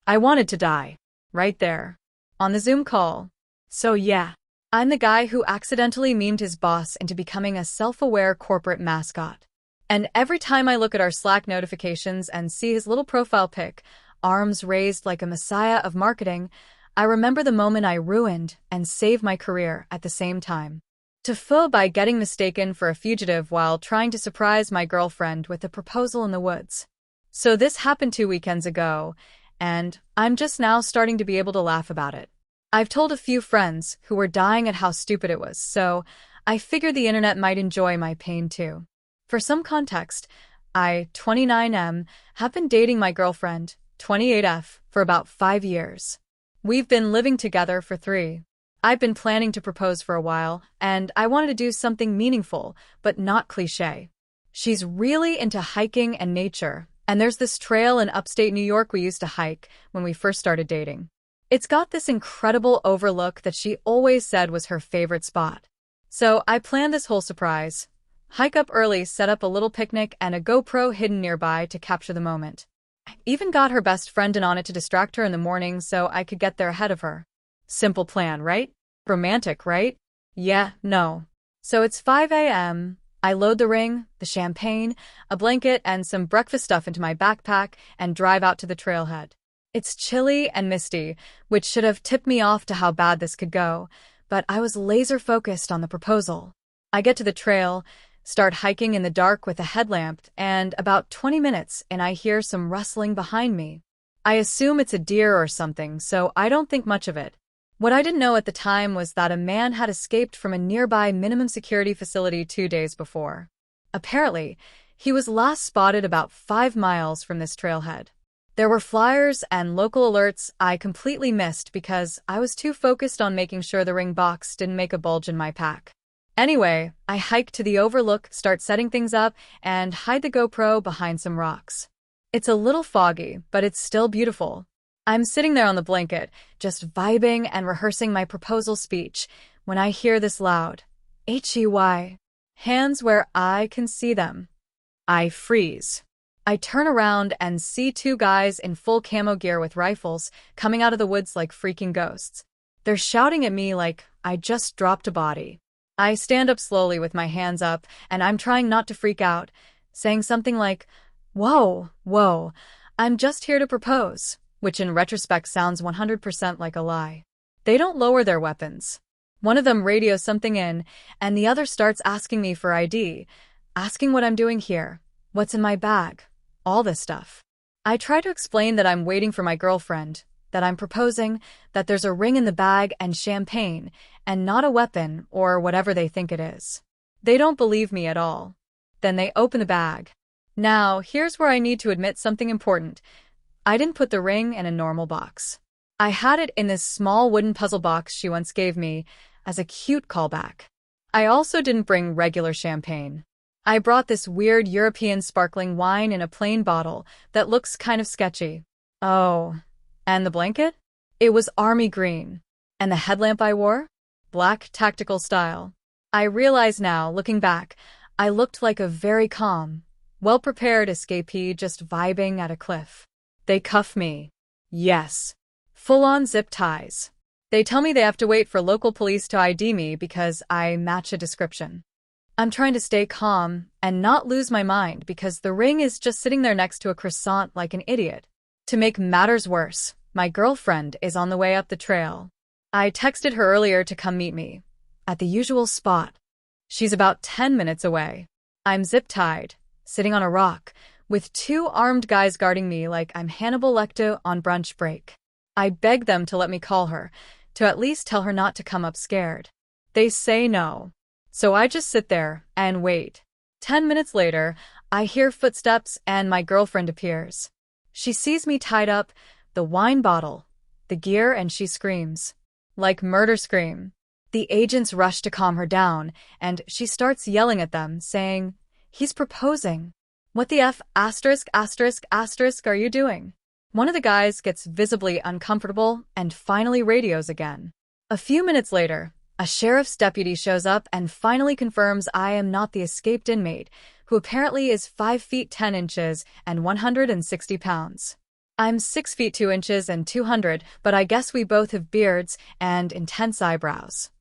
I wanted to die. Right there. On the Zoom call. So yeah, I'm the guy who accidentally memed his boss into becoming a self-aware corporate mascot. And every time I look at our Slack notifications and see his little profile pic, arms raised like a messiah of marketing, I remember the moment I ruined and saved my career at the same time. TIFU by getting mistaken for a fugitive while trying to surprise my girlfriend with a proposal in the woods. So this happened 2 weekends ago, and I'm just now starting to be able to laugh about it. I've told a few friends who were dying at how stupid it was, so I figured the internet might enjoy my pain too. For some context, I, 29M, have been dating my girlfriend, 28F, for about 5 years. We've been living together for 3. I've been planning to propose for a while, and I wanted to do something meaningful, but not cliché. She's really into hiking and nature, and there's this trail in upstate New York we used to hike when we first started dating. It's got this incredible overlook that she always said was her favorite spot. So I planned this whole surprise. Hike up early, set up a little picnic and a GoPro hidden nearby to capture the moment. Even got her best friend in on it to distract her in the morning so I could get there ahead of her. Simple plan, right? Romantic, right? Yeah, no. So it's 5 a.m. I load the ring, the champagne, a blanket, and some breakfast stuff into my backpack and drive out to the trailhead. It's chilly and misty, which should have tipped me off to how bad this could go, but I was laser focused on the proposal. I get to the trail, start hiking in the dark with a headlamp, and about 20 minutes and I hear some rustling behind me. I assume it's a deer or something, so I don't think much of it. What I didn't know at the time was that a man had escaped from a nearby minimum security facility 2 days before. Apparently, he was last spotted about 5 miles from this trailhead. There were flyers and local alerts I completely missed because I was too focused on making sure the ring box didn't make a bulge in my pack. Anyway, I hike to the overlook, start setting things up, and hide the GoPro behind some rocks. It's a little foggy, but it's still beautiful. I'm sitting there on the blanket, just vibing and rehearsing my proposal speech, when I hear this loud, H-E-Y, hands where I can see them. I freeze. I turn around and see 2 guys in full camo gear with rifles coming out of the woods like freaking ghosts. They're shouting at me like I just dropped a body. I stand up slowly with my hands up, and I'm trying not to freak out, saying something like, whoa, I'm just here to propose, which in retrospect sounds 100% like a lie. They don't lower their weapons. One of them radios something in, and the other starts asking me for ID, asking what I'm doing here, what's in my bag, all this stuff. I try to explain that I'm waiting for my girlfriend, that I'm proposing, that there's a ring in the bag and champagne, and not a weapon or whatever they think it is. They don't believe me at all. Then they open the bag. Now, here's where I need to admit something important. I didn't put the ring in a normal box. I had it in this small wooden puzzle box she once gave me as a cute callback. I also didn't bring regular champagne. I brought this weird European sparkling wine in a plain bottle that looks kind of sketchy. Oh, and the blanket? It was army green. And the headlamp I wore? Black tactical style. I realize now, looking back, I looked like a very calm, Well-prepared escapee just vibing at a cliff. They cuff me. Yes. Full-on zip ties. They tell me they have to wait for local police to ID me because I match a description. I'm trying to stay calm and not lose my mind because the ring is just sitting there next to a croissant like an idiot. To make matters worse, my girlfriend is on the way up the trail. I texted her earlier to come meet me at the usual spot. She's about 10 minutes away. I'm zip-tied, sitting on a rock, with 2 armed guys guarding me like I'm Hannibal Lecter on brunch break. I beg them to let me call her, to at least tell her not to come up scared. They say no. So I just sit there and wait. 10 minutes later, I hear footsteps and my girlfriend appears. She sees me tied up, the wine bottle, the gear, and she screams. Like murder scream. The agents rush to calm her down, and she starts yelling at them, saying, "He's proposing. What the F*** are you doing?" One of the guys gets visibly uncomfortable and finally radios again. A few minutes later, a sheriff's deputy shows up and finally confirms I am not the escaped inmate, who apparently is 5 feet 10 inches and 160 pounds. I'm 6 feet 2 inches and 200, but I guess we both have beards and intense eyebrows.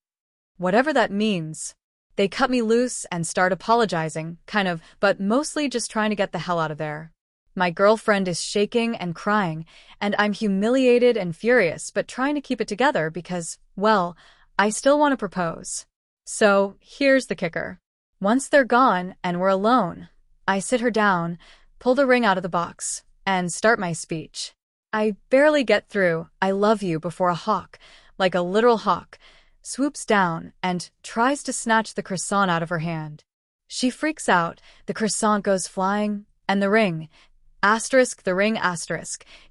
Whatever that means. They cut me loose and start apologizing, kind of, but mostly just trying to get the hell out of there. My girlfriend is shaking and crying, and I'm humiliated and furious, but trying to keep it together because, well, I still want to propose. So, here's the kicker. Once they're gone and we're alone, I sit her down, pull the ring out of the box, and start my speech. I barely get through "I love you" before a hawk, like a literal hawk, swoops down and tries to snatch the croissant out of her hand. She freaks out, the croissant goes flying, and the ring,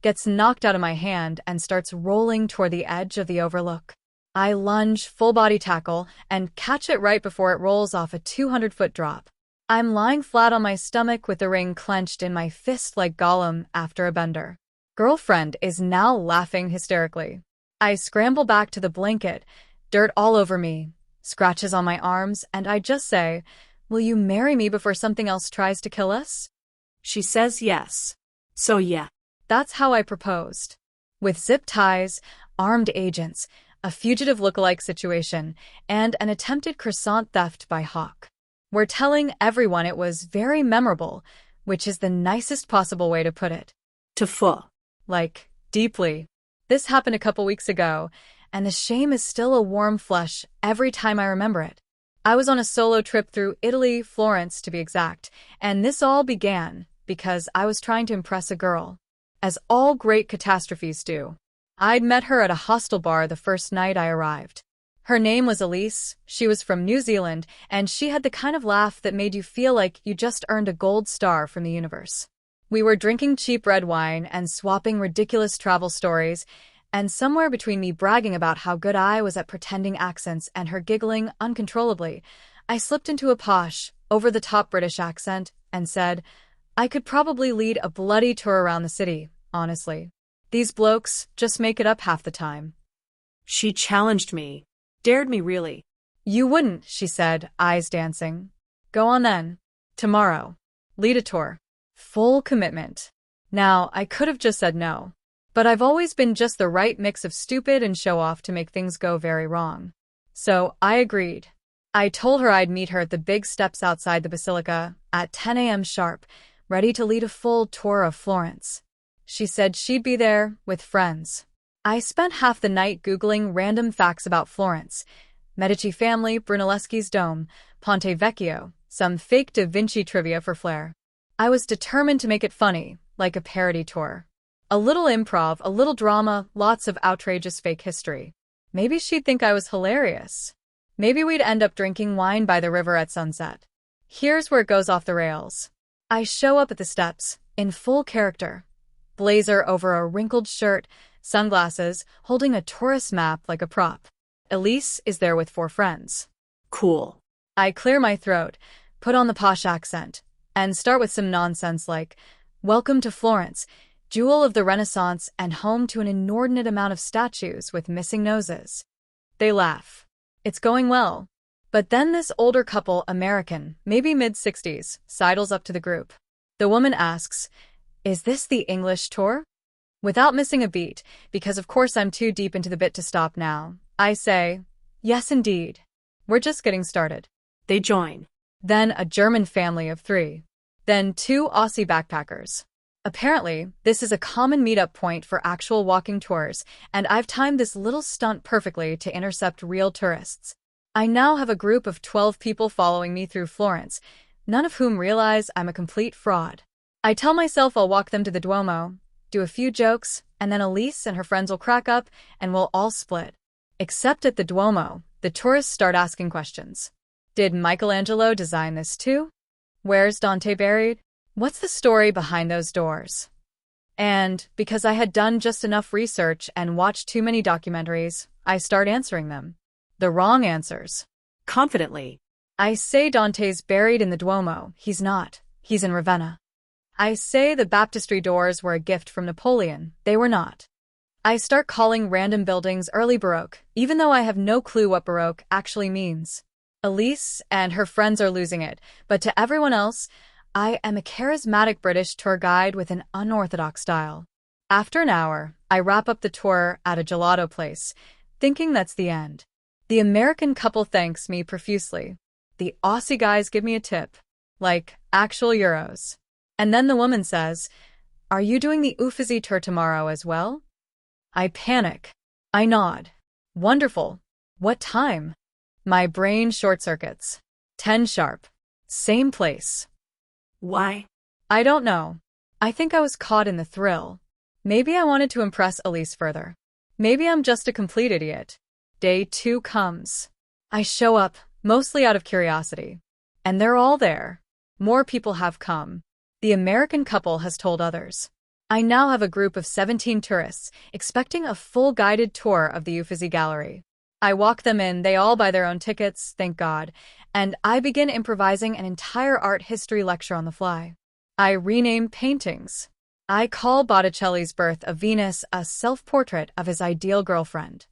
gets knocked out of my hand and starts rolling toward the edge of the overlook. I lunge, full body tackle, and catch it right before it rolls off a 200-foot drop. I'm lying flat on my stomach with the ring clenched in my fist like Gollum after a bender. Girlfriend is now laughing hysterically. I scramble back to the blanket, dirt all over me, scratches on my arms, and I just say, "Will you marry me before something else tries to kill us?" She says yes. So yeah. That's how I proposed. With zip ties, armed agents, a fugitive look-alike situation, and an attempted croissant theft by Hawk. We're telling everyone it was very memorable, which is the nicest possible way to put it. TIFU. Like, deeply. This happened a couple weeks ago, and the shame is still a warm flush every time I remember it. I was on a solo trip through Italy, Florence to be exact, and this all began because I was trying to impress a girl. As all great catastrophes do. I'd met her at a hostel bar the first night I arrived. Her name was Elise, she was from New Zealand, and she had the kind of laugh that made you feel like you just earned a gold star from the universe. We were drinking cheap red wine and swapping ridiculous travel stories, and somewhere between me bragging about how good I was at pretending accents and her giggling uncontrollably, I slipped into a posh, over-the-top British accent and said, "I could probably lead a bloody tour around the city, honestly. These blokes just make it up half the time." She challenged me. Dared me, really. "You wouldn't," she said, eyes dancing. "Go on then. Tomorrow. Lead a tour. Full commitment." Now, I could have just said no. But I've always been just the right mix of stupid and show-off to make things go very wrong. So, I agreed. I told her I'd meet her at the big steps outside the Basilica at 10 a.m. sharp, ready to lead a full tour of Florence. She said she'd be there with friends. I spent half the night Googling random facts about Florence. Medici family, Brunelleschi's dome, Ponte Vecchio, some fake Da Vinci trivia for flair. I was determined to make it funny, like a parody tour. A little improv, a little drama, lots of outrageous fake history. Maybe she'd think I was hilarious. Maybe we'd end up drinking wine by the river at sunset. Here's where it goes off the rails. I show up at the steps, in full character. Blazer over a wrinkled shirt, sunglasses, holding a tourist map like a prop. Elise is there with 4 friends. Cool. I clear my throat, put on the posh accent, and start with some nonsense like, "Welcome to Florence, jewel of the Renaissance and home to an inordinate amount of statues with missing noses." They laugh. It's going well. But then this older couple, American, maybe mid-60s, sidles up to the group. The woman asks, "Is this the English tour?" Without missing a beat, because of course I'm too deep into the bit to stop now, I say, "Yes, indeed. We're just getting started." They join. Then a German family of 3. Then 2 Aussie backpackers. Apparently, this is a common meetup point for actual walking tours, and I've timed this little stunt perfectly to intercept real tourists. I now have a group of 12 people following me through Florence, none of whom realize I'm a complete fraud. I tell myself I'll walk them to the Duomo, do a few jokes, and then Elise and her friends will crack up, and we'll all split. Except at the Duomo, the tourists start asking questions. Did Michelangelo design this too? Where's Dante buried? What's the story behind those doors? And, because I had done just enough research and watched too many documentaries, I start answering them. The wrong answers. Confidently. I say Dante's buried in the Duomo. He's not. He's in Ravenna. I say the baptistry doors were a gift from Napoleon. They were not. I start calling random buildings early Baroque, even though I have no clue what Baroque actually means. Elise and her friends are losing it, but to everyone else, I am a charismatic British tour guide with an unorthodox style. After an hour, I wrap up the tour at a gelato place, thinking that's the end. The American couple thanks me profusely. The Aussie guys give me a tip, like actual euros. And then the woman says, "Are you doing the Uffizi tour tomorrow as well?" I panic. I nod. Wonderful. What time? My brain short-circuits. 10 sharp. Same place. Why? I don't know. I think I was caught in the thrill. Maybe I wanted to impress Elise further. Maybe I'm just a complete idiot. Day 2 comes. I show up, mostly out of curiosity. And they're all there. More people have come. The American couple has told others. I now have a group of 17 tourists, expecting a full guided tour of the Uffizi Gallery. I walk them in, they all buy their own tickets, thank God, and I begin improvising an entire art history lecture on the fly. I rename paintings. I call Botticelli's Birth of Venus a self-portrait of his ideal girlfriend.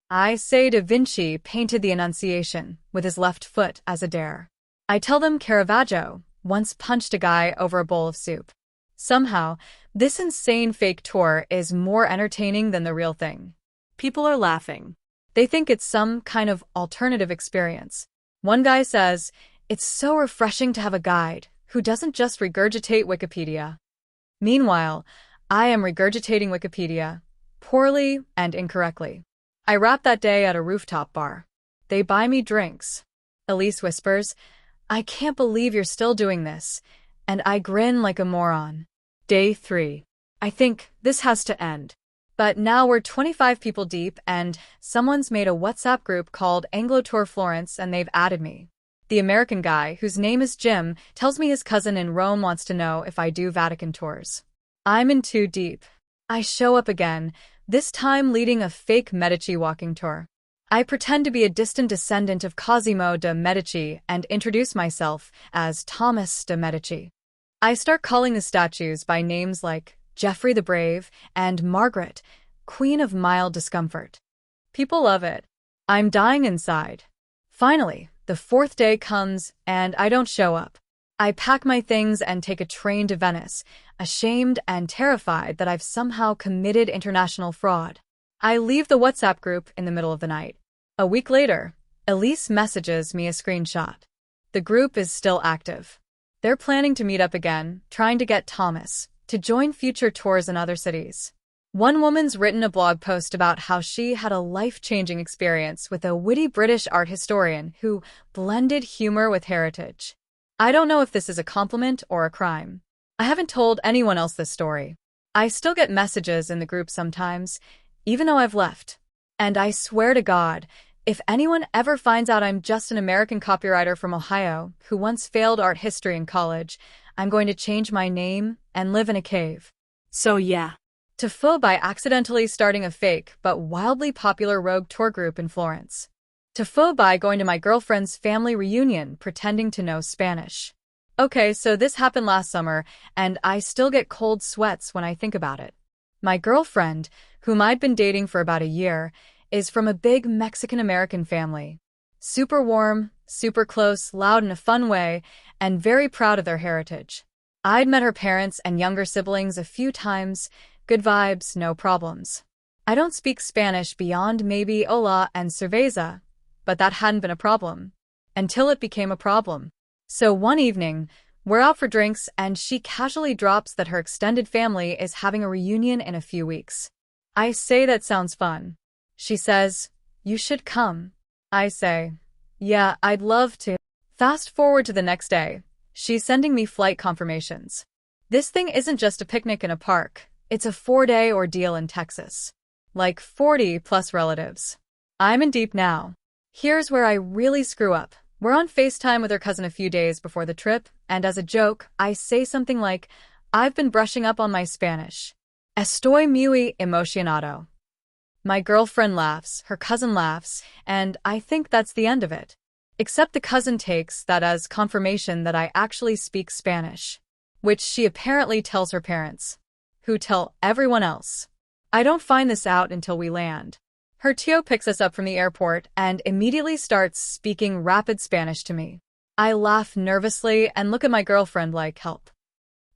I say Da Vinci painted the Annunciation with his left foot as a dare. I tell them Caravaggio once punched a guy over a bowl of soup. Somehow, this insane fake tour is more entertaining than the real thing. People are laughing. They think it's some kind of alternative experience. One guy says, "It's so refreshing to have a guide who doesn't just regurgitate Wikipedia." Meanwhile, I am regurgitating Wikipedia, poorly and incorrectly. I wrap that day at a rooftop bar. They buy me drinks. Elise whispers, "I can't believe you're still doing this," and I grin like a moron. Day 3. I think this has to end. But now we're 25 people deep and someone's made a WhatsApp group called Anglo Tour Florence and they've added me. The American guy, whose name is Jim, tells me his cousin in Rome wants to know if I do Vatican tours. I'm in too deep. I show up again, this time leading a fake Medici walking tour. I pretend to be a distant descendant of Cosimo de' Medici and introduce myself as Thomas de' Medici. I start calling the statues by names like Geoffrey the Brave and Margaret, Queen of Mild Discomfort. People love it. I'm dying inside. Finally, the 4th day comes and I don't show up. I pack my things and take a train to Venice, ashamed and terrified that I've somehow committed international fraud. I leave the WhatsApp group in the middle of the night. A week later, Elise messages me a screenshot. The group is still active. They're planning to meet up again, trying to get Thomas to join future tours in other cities. One woman's written a blog post about how she had a life-changing experience with a witty British art historian who blended humor with heritage. I don't know if this is a compliment or a crime. I haven't told anyone else this story. I still get messages in the group sometimes, even though I've left. And I swear to God, if anyone ever finds out I'm just an American copywriter from Ohio who once failed art history in college, I'm going to change my name and live in a cave. So yeah. TIFU by accidentally starting a fake but wildly popular rogue tour group in Florence. TIFU by going to my girlfriend's family reunion pretending to know Spanish. Okay, so this happened last summer, and I still get cold sweats when I think about it. My girlfriend, whom I'd been dating for about a year, is from a big Mexican-American family. Super warm, super close, loud in a fun way, and very proud of their heritage. I'd met her parents and younger siblings a few times. Good vibes, no problems. I don't speak Spanish beyond maybe hola and cerveza, but that hadn't been a problem. Until it became a problem. So one evening, we're out for drinks and she casually drops that her extended family is having a reunion in a few weeks. I say that sounds fun. She says, you should come. I say, yeah, I'd love to. Fast forward to the next day. She's sending me flight confirmations. This thing isn't just a picnic in a park. It's a 4-day ordeal in Texas. Like 40 plus relatives. I'm in deep now. Here's where I really screw up. We're on FaceTime with her cousin a few days before the trip, and as a joke, I say something like, I've been brushing up on my Spanish. Estoy muy emocionado. My girlfriend laughs, her cousin laughs, and I think that's the end of it. Except the cousin takes that as confirmation that I actually speak Spanish, which she apparently tells her parents, who tell everyone else. I don't find this out until we land. Her tío picks us up from the airport and immediately starts speaking rapid Spanish to me. I laugh nervously and look at my girlfriend like, help.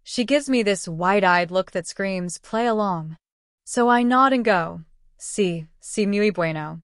She gives me this wide-eyed look that screams, play along. So I nod and go, sí muy bueno,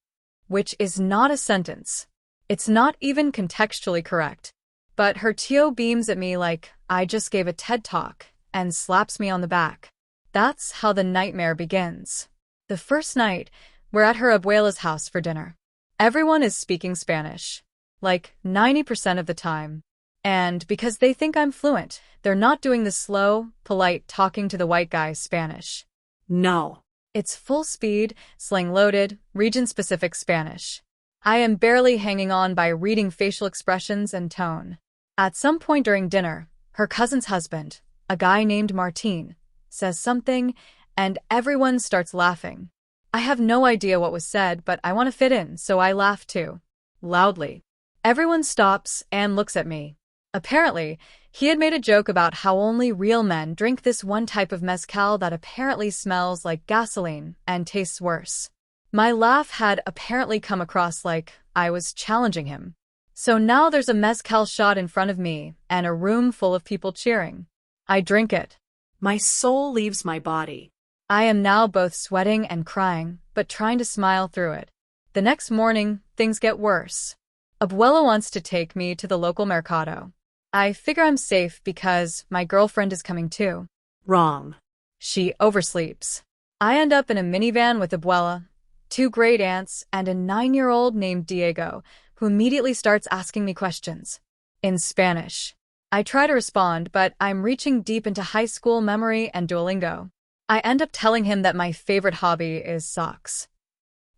which is not a sentence. It's not even contextually correct. But her tío beams at me like I just gave a TED Talk and slaps me on the back. That's how the nightmare begins. The first night, we're at her abuela's house for dinner. Everyone is speaking Spanish, like 90% of the time. And because they think I'm fluent, they're not doing the slow, polite talking to the white guy Spanish. No. It's full speed, slang-loaded, region-specific Spanish. I am barely hanging on by reading facial expressions and tone. At some point during dinner, her cousin's husband, a guy named Martín, says something, and everyone starts laughing. I have no idea what was said, but I want to fit in, so I laugh too. Loudly. Everyone stops and looks at me. Apparently, he had made a joke about how only real men drink this one type of mezcal that apparently smells like gasoline and tastes worse. My laugh had apparently come across like I was challenging him. So now there's a mezcal shot in front of me and a room full of people cheering. I drink it. My soul leaves my body. I am now both sweating and crying, but trying to smile through it. The next morning, things get worse. Abuela wants to take me to the local mercado. I figure I'm safe because my girlfriend is coming too. Wrong. She oversleeps. I end up in a minivan with Abuela, 2 great aunts, and a 9-year-old named Diego, who immediately starts asking me questions. In Spanish. I try to respond, but I'm reaching deep into high school memory and Duolingo. I end up telling him that my favorite hobby is socks.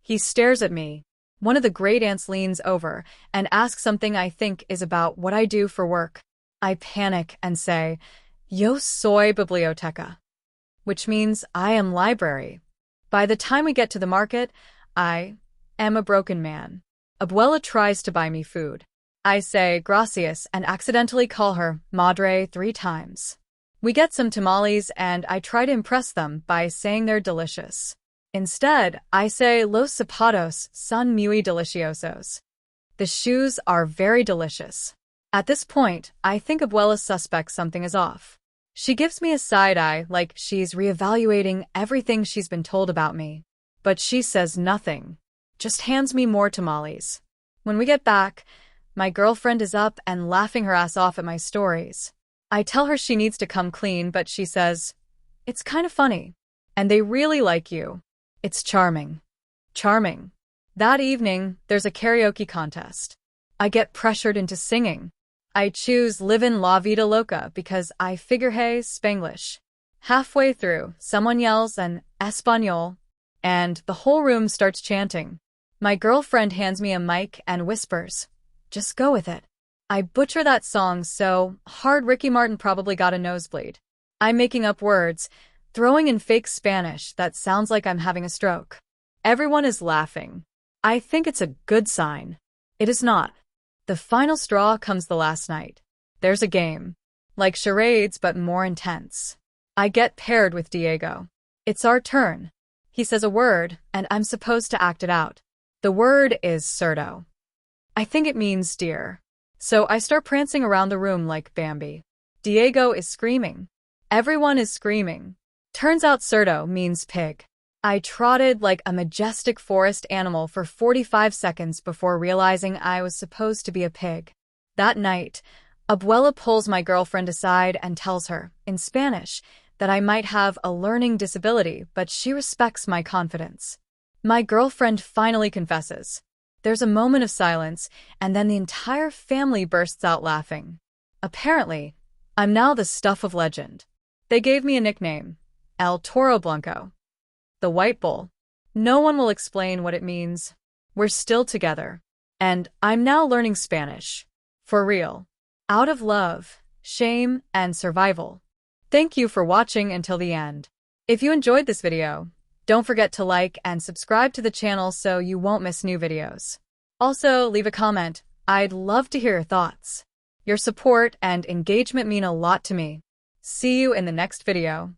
He stares at me. One of the great aunts leans over and asks something I think is about what I do for work. I panic and say, Yo soy biblioteca, which means I am library. By the time we get to the market, I am a broken man. Abuela tries to buy me food. I say gracias and accidentally call her madre 3 times. We get some tamales and I try to impress them by saying they're delicious. Instead, I say los zapatos son muy deliciosos. The shoes are very delicious. At this point, I think Abuela suspects something is off. She gives me a side eye like she's reevaluating everything she's been told about me. But she says nothing. Just hands me more tamales. When we get back, my girlfriend is up and laughing her ass off at my stories. I tell her she needs to come clean, but she says, it's kind of funny. And they really like you. It's charming. Charming. That evening, there's a karaoke contest. I get pressured into singing. I choose Livin' La Vida Loca because I figure hey, Spanglish. Halfway through, someone yells an Español, and the whole room starts chanting. My girlfriend hands me a mic and whispers, just go with it. I butcher that song so hard Ricky Martin probably got a nosebleed. I'm making up words, throwing in fake Spanish that sounds like I'm having a stroke. Everyone is laughing. I think it's a good sign. It is not. The final straw comes the last night. There's a game. Like charades, but more intense. I get paired with Diego. It's our turn. He says a word, and I'm supposed to act it out. The word is cerdo. I think it means deer. So I start prancing around the room like Bambi. Diego is screaming. Everyone is screaming. Turns out cerdo means pig. I trotted like a majestic forest animal for 45 seconds before realizing I was supposed to be a pig. That night, Abuela pulls my girlfriend aside and tells her, in Spanish, that I might have a learning disability, but she respects my confidence. My girlfriend finally confesses. There's a moment of silence, and then the entire family bursts out laughing. Apparently, I'm now the stuff of legend. They gave me a nickname, El Toro Blanco. The White Bull. No one will explain what it means. We're still together. And I'm now learning Spanish. For real. Out of love, shame, and survival. Thank you for watching until the end. If you enjoyed this video, don't forget to like and subscribe to the channel so you won't miss new videos. Also, leave a comment. I'd love to hear your thoughts. Your support and engagement mean a lot to me. See you in the next video.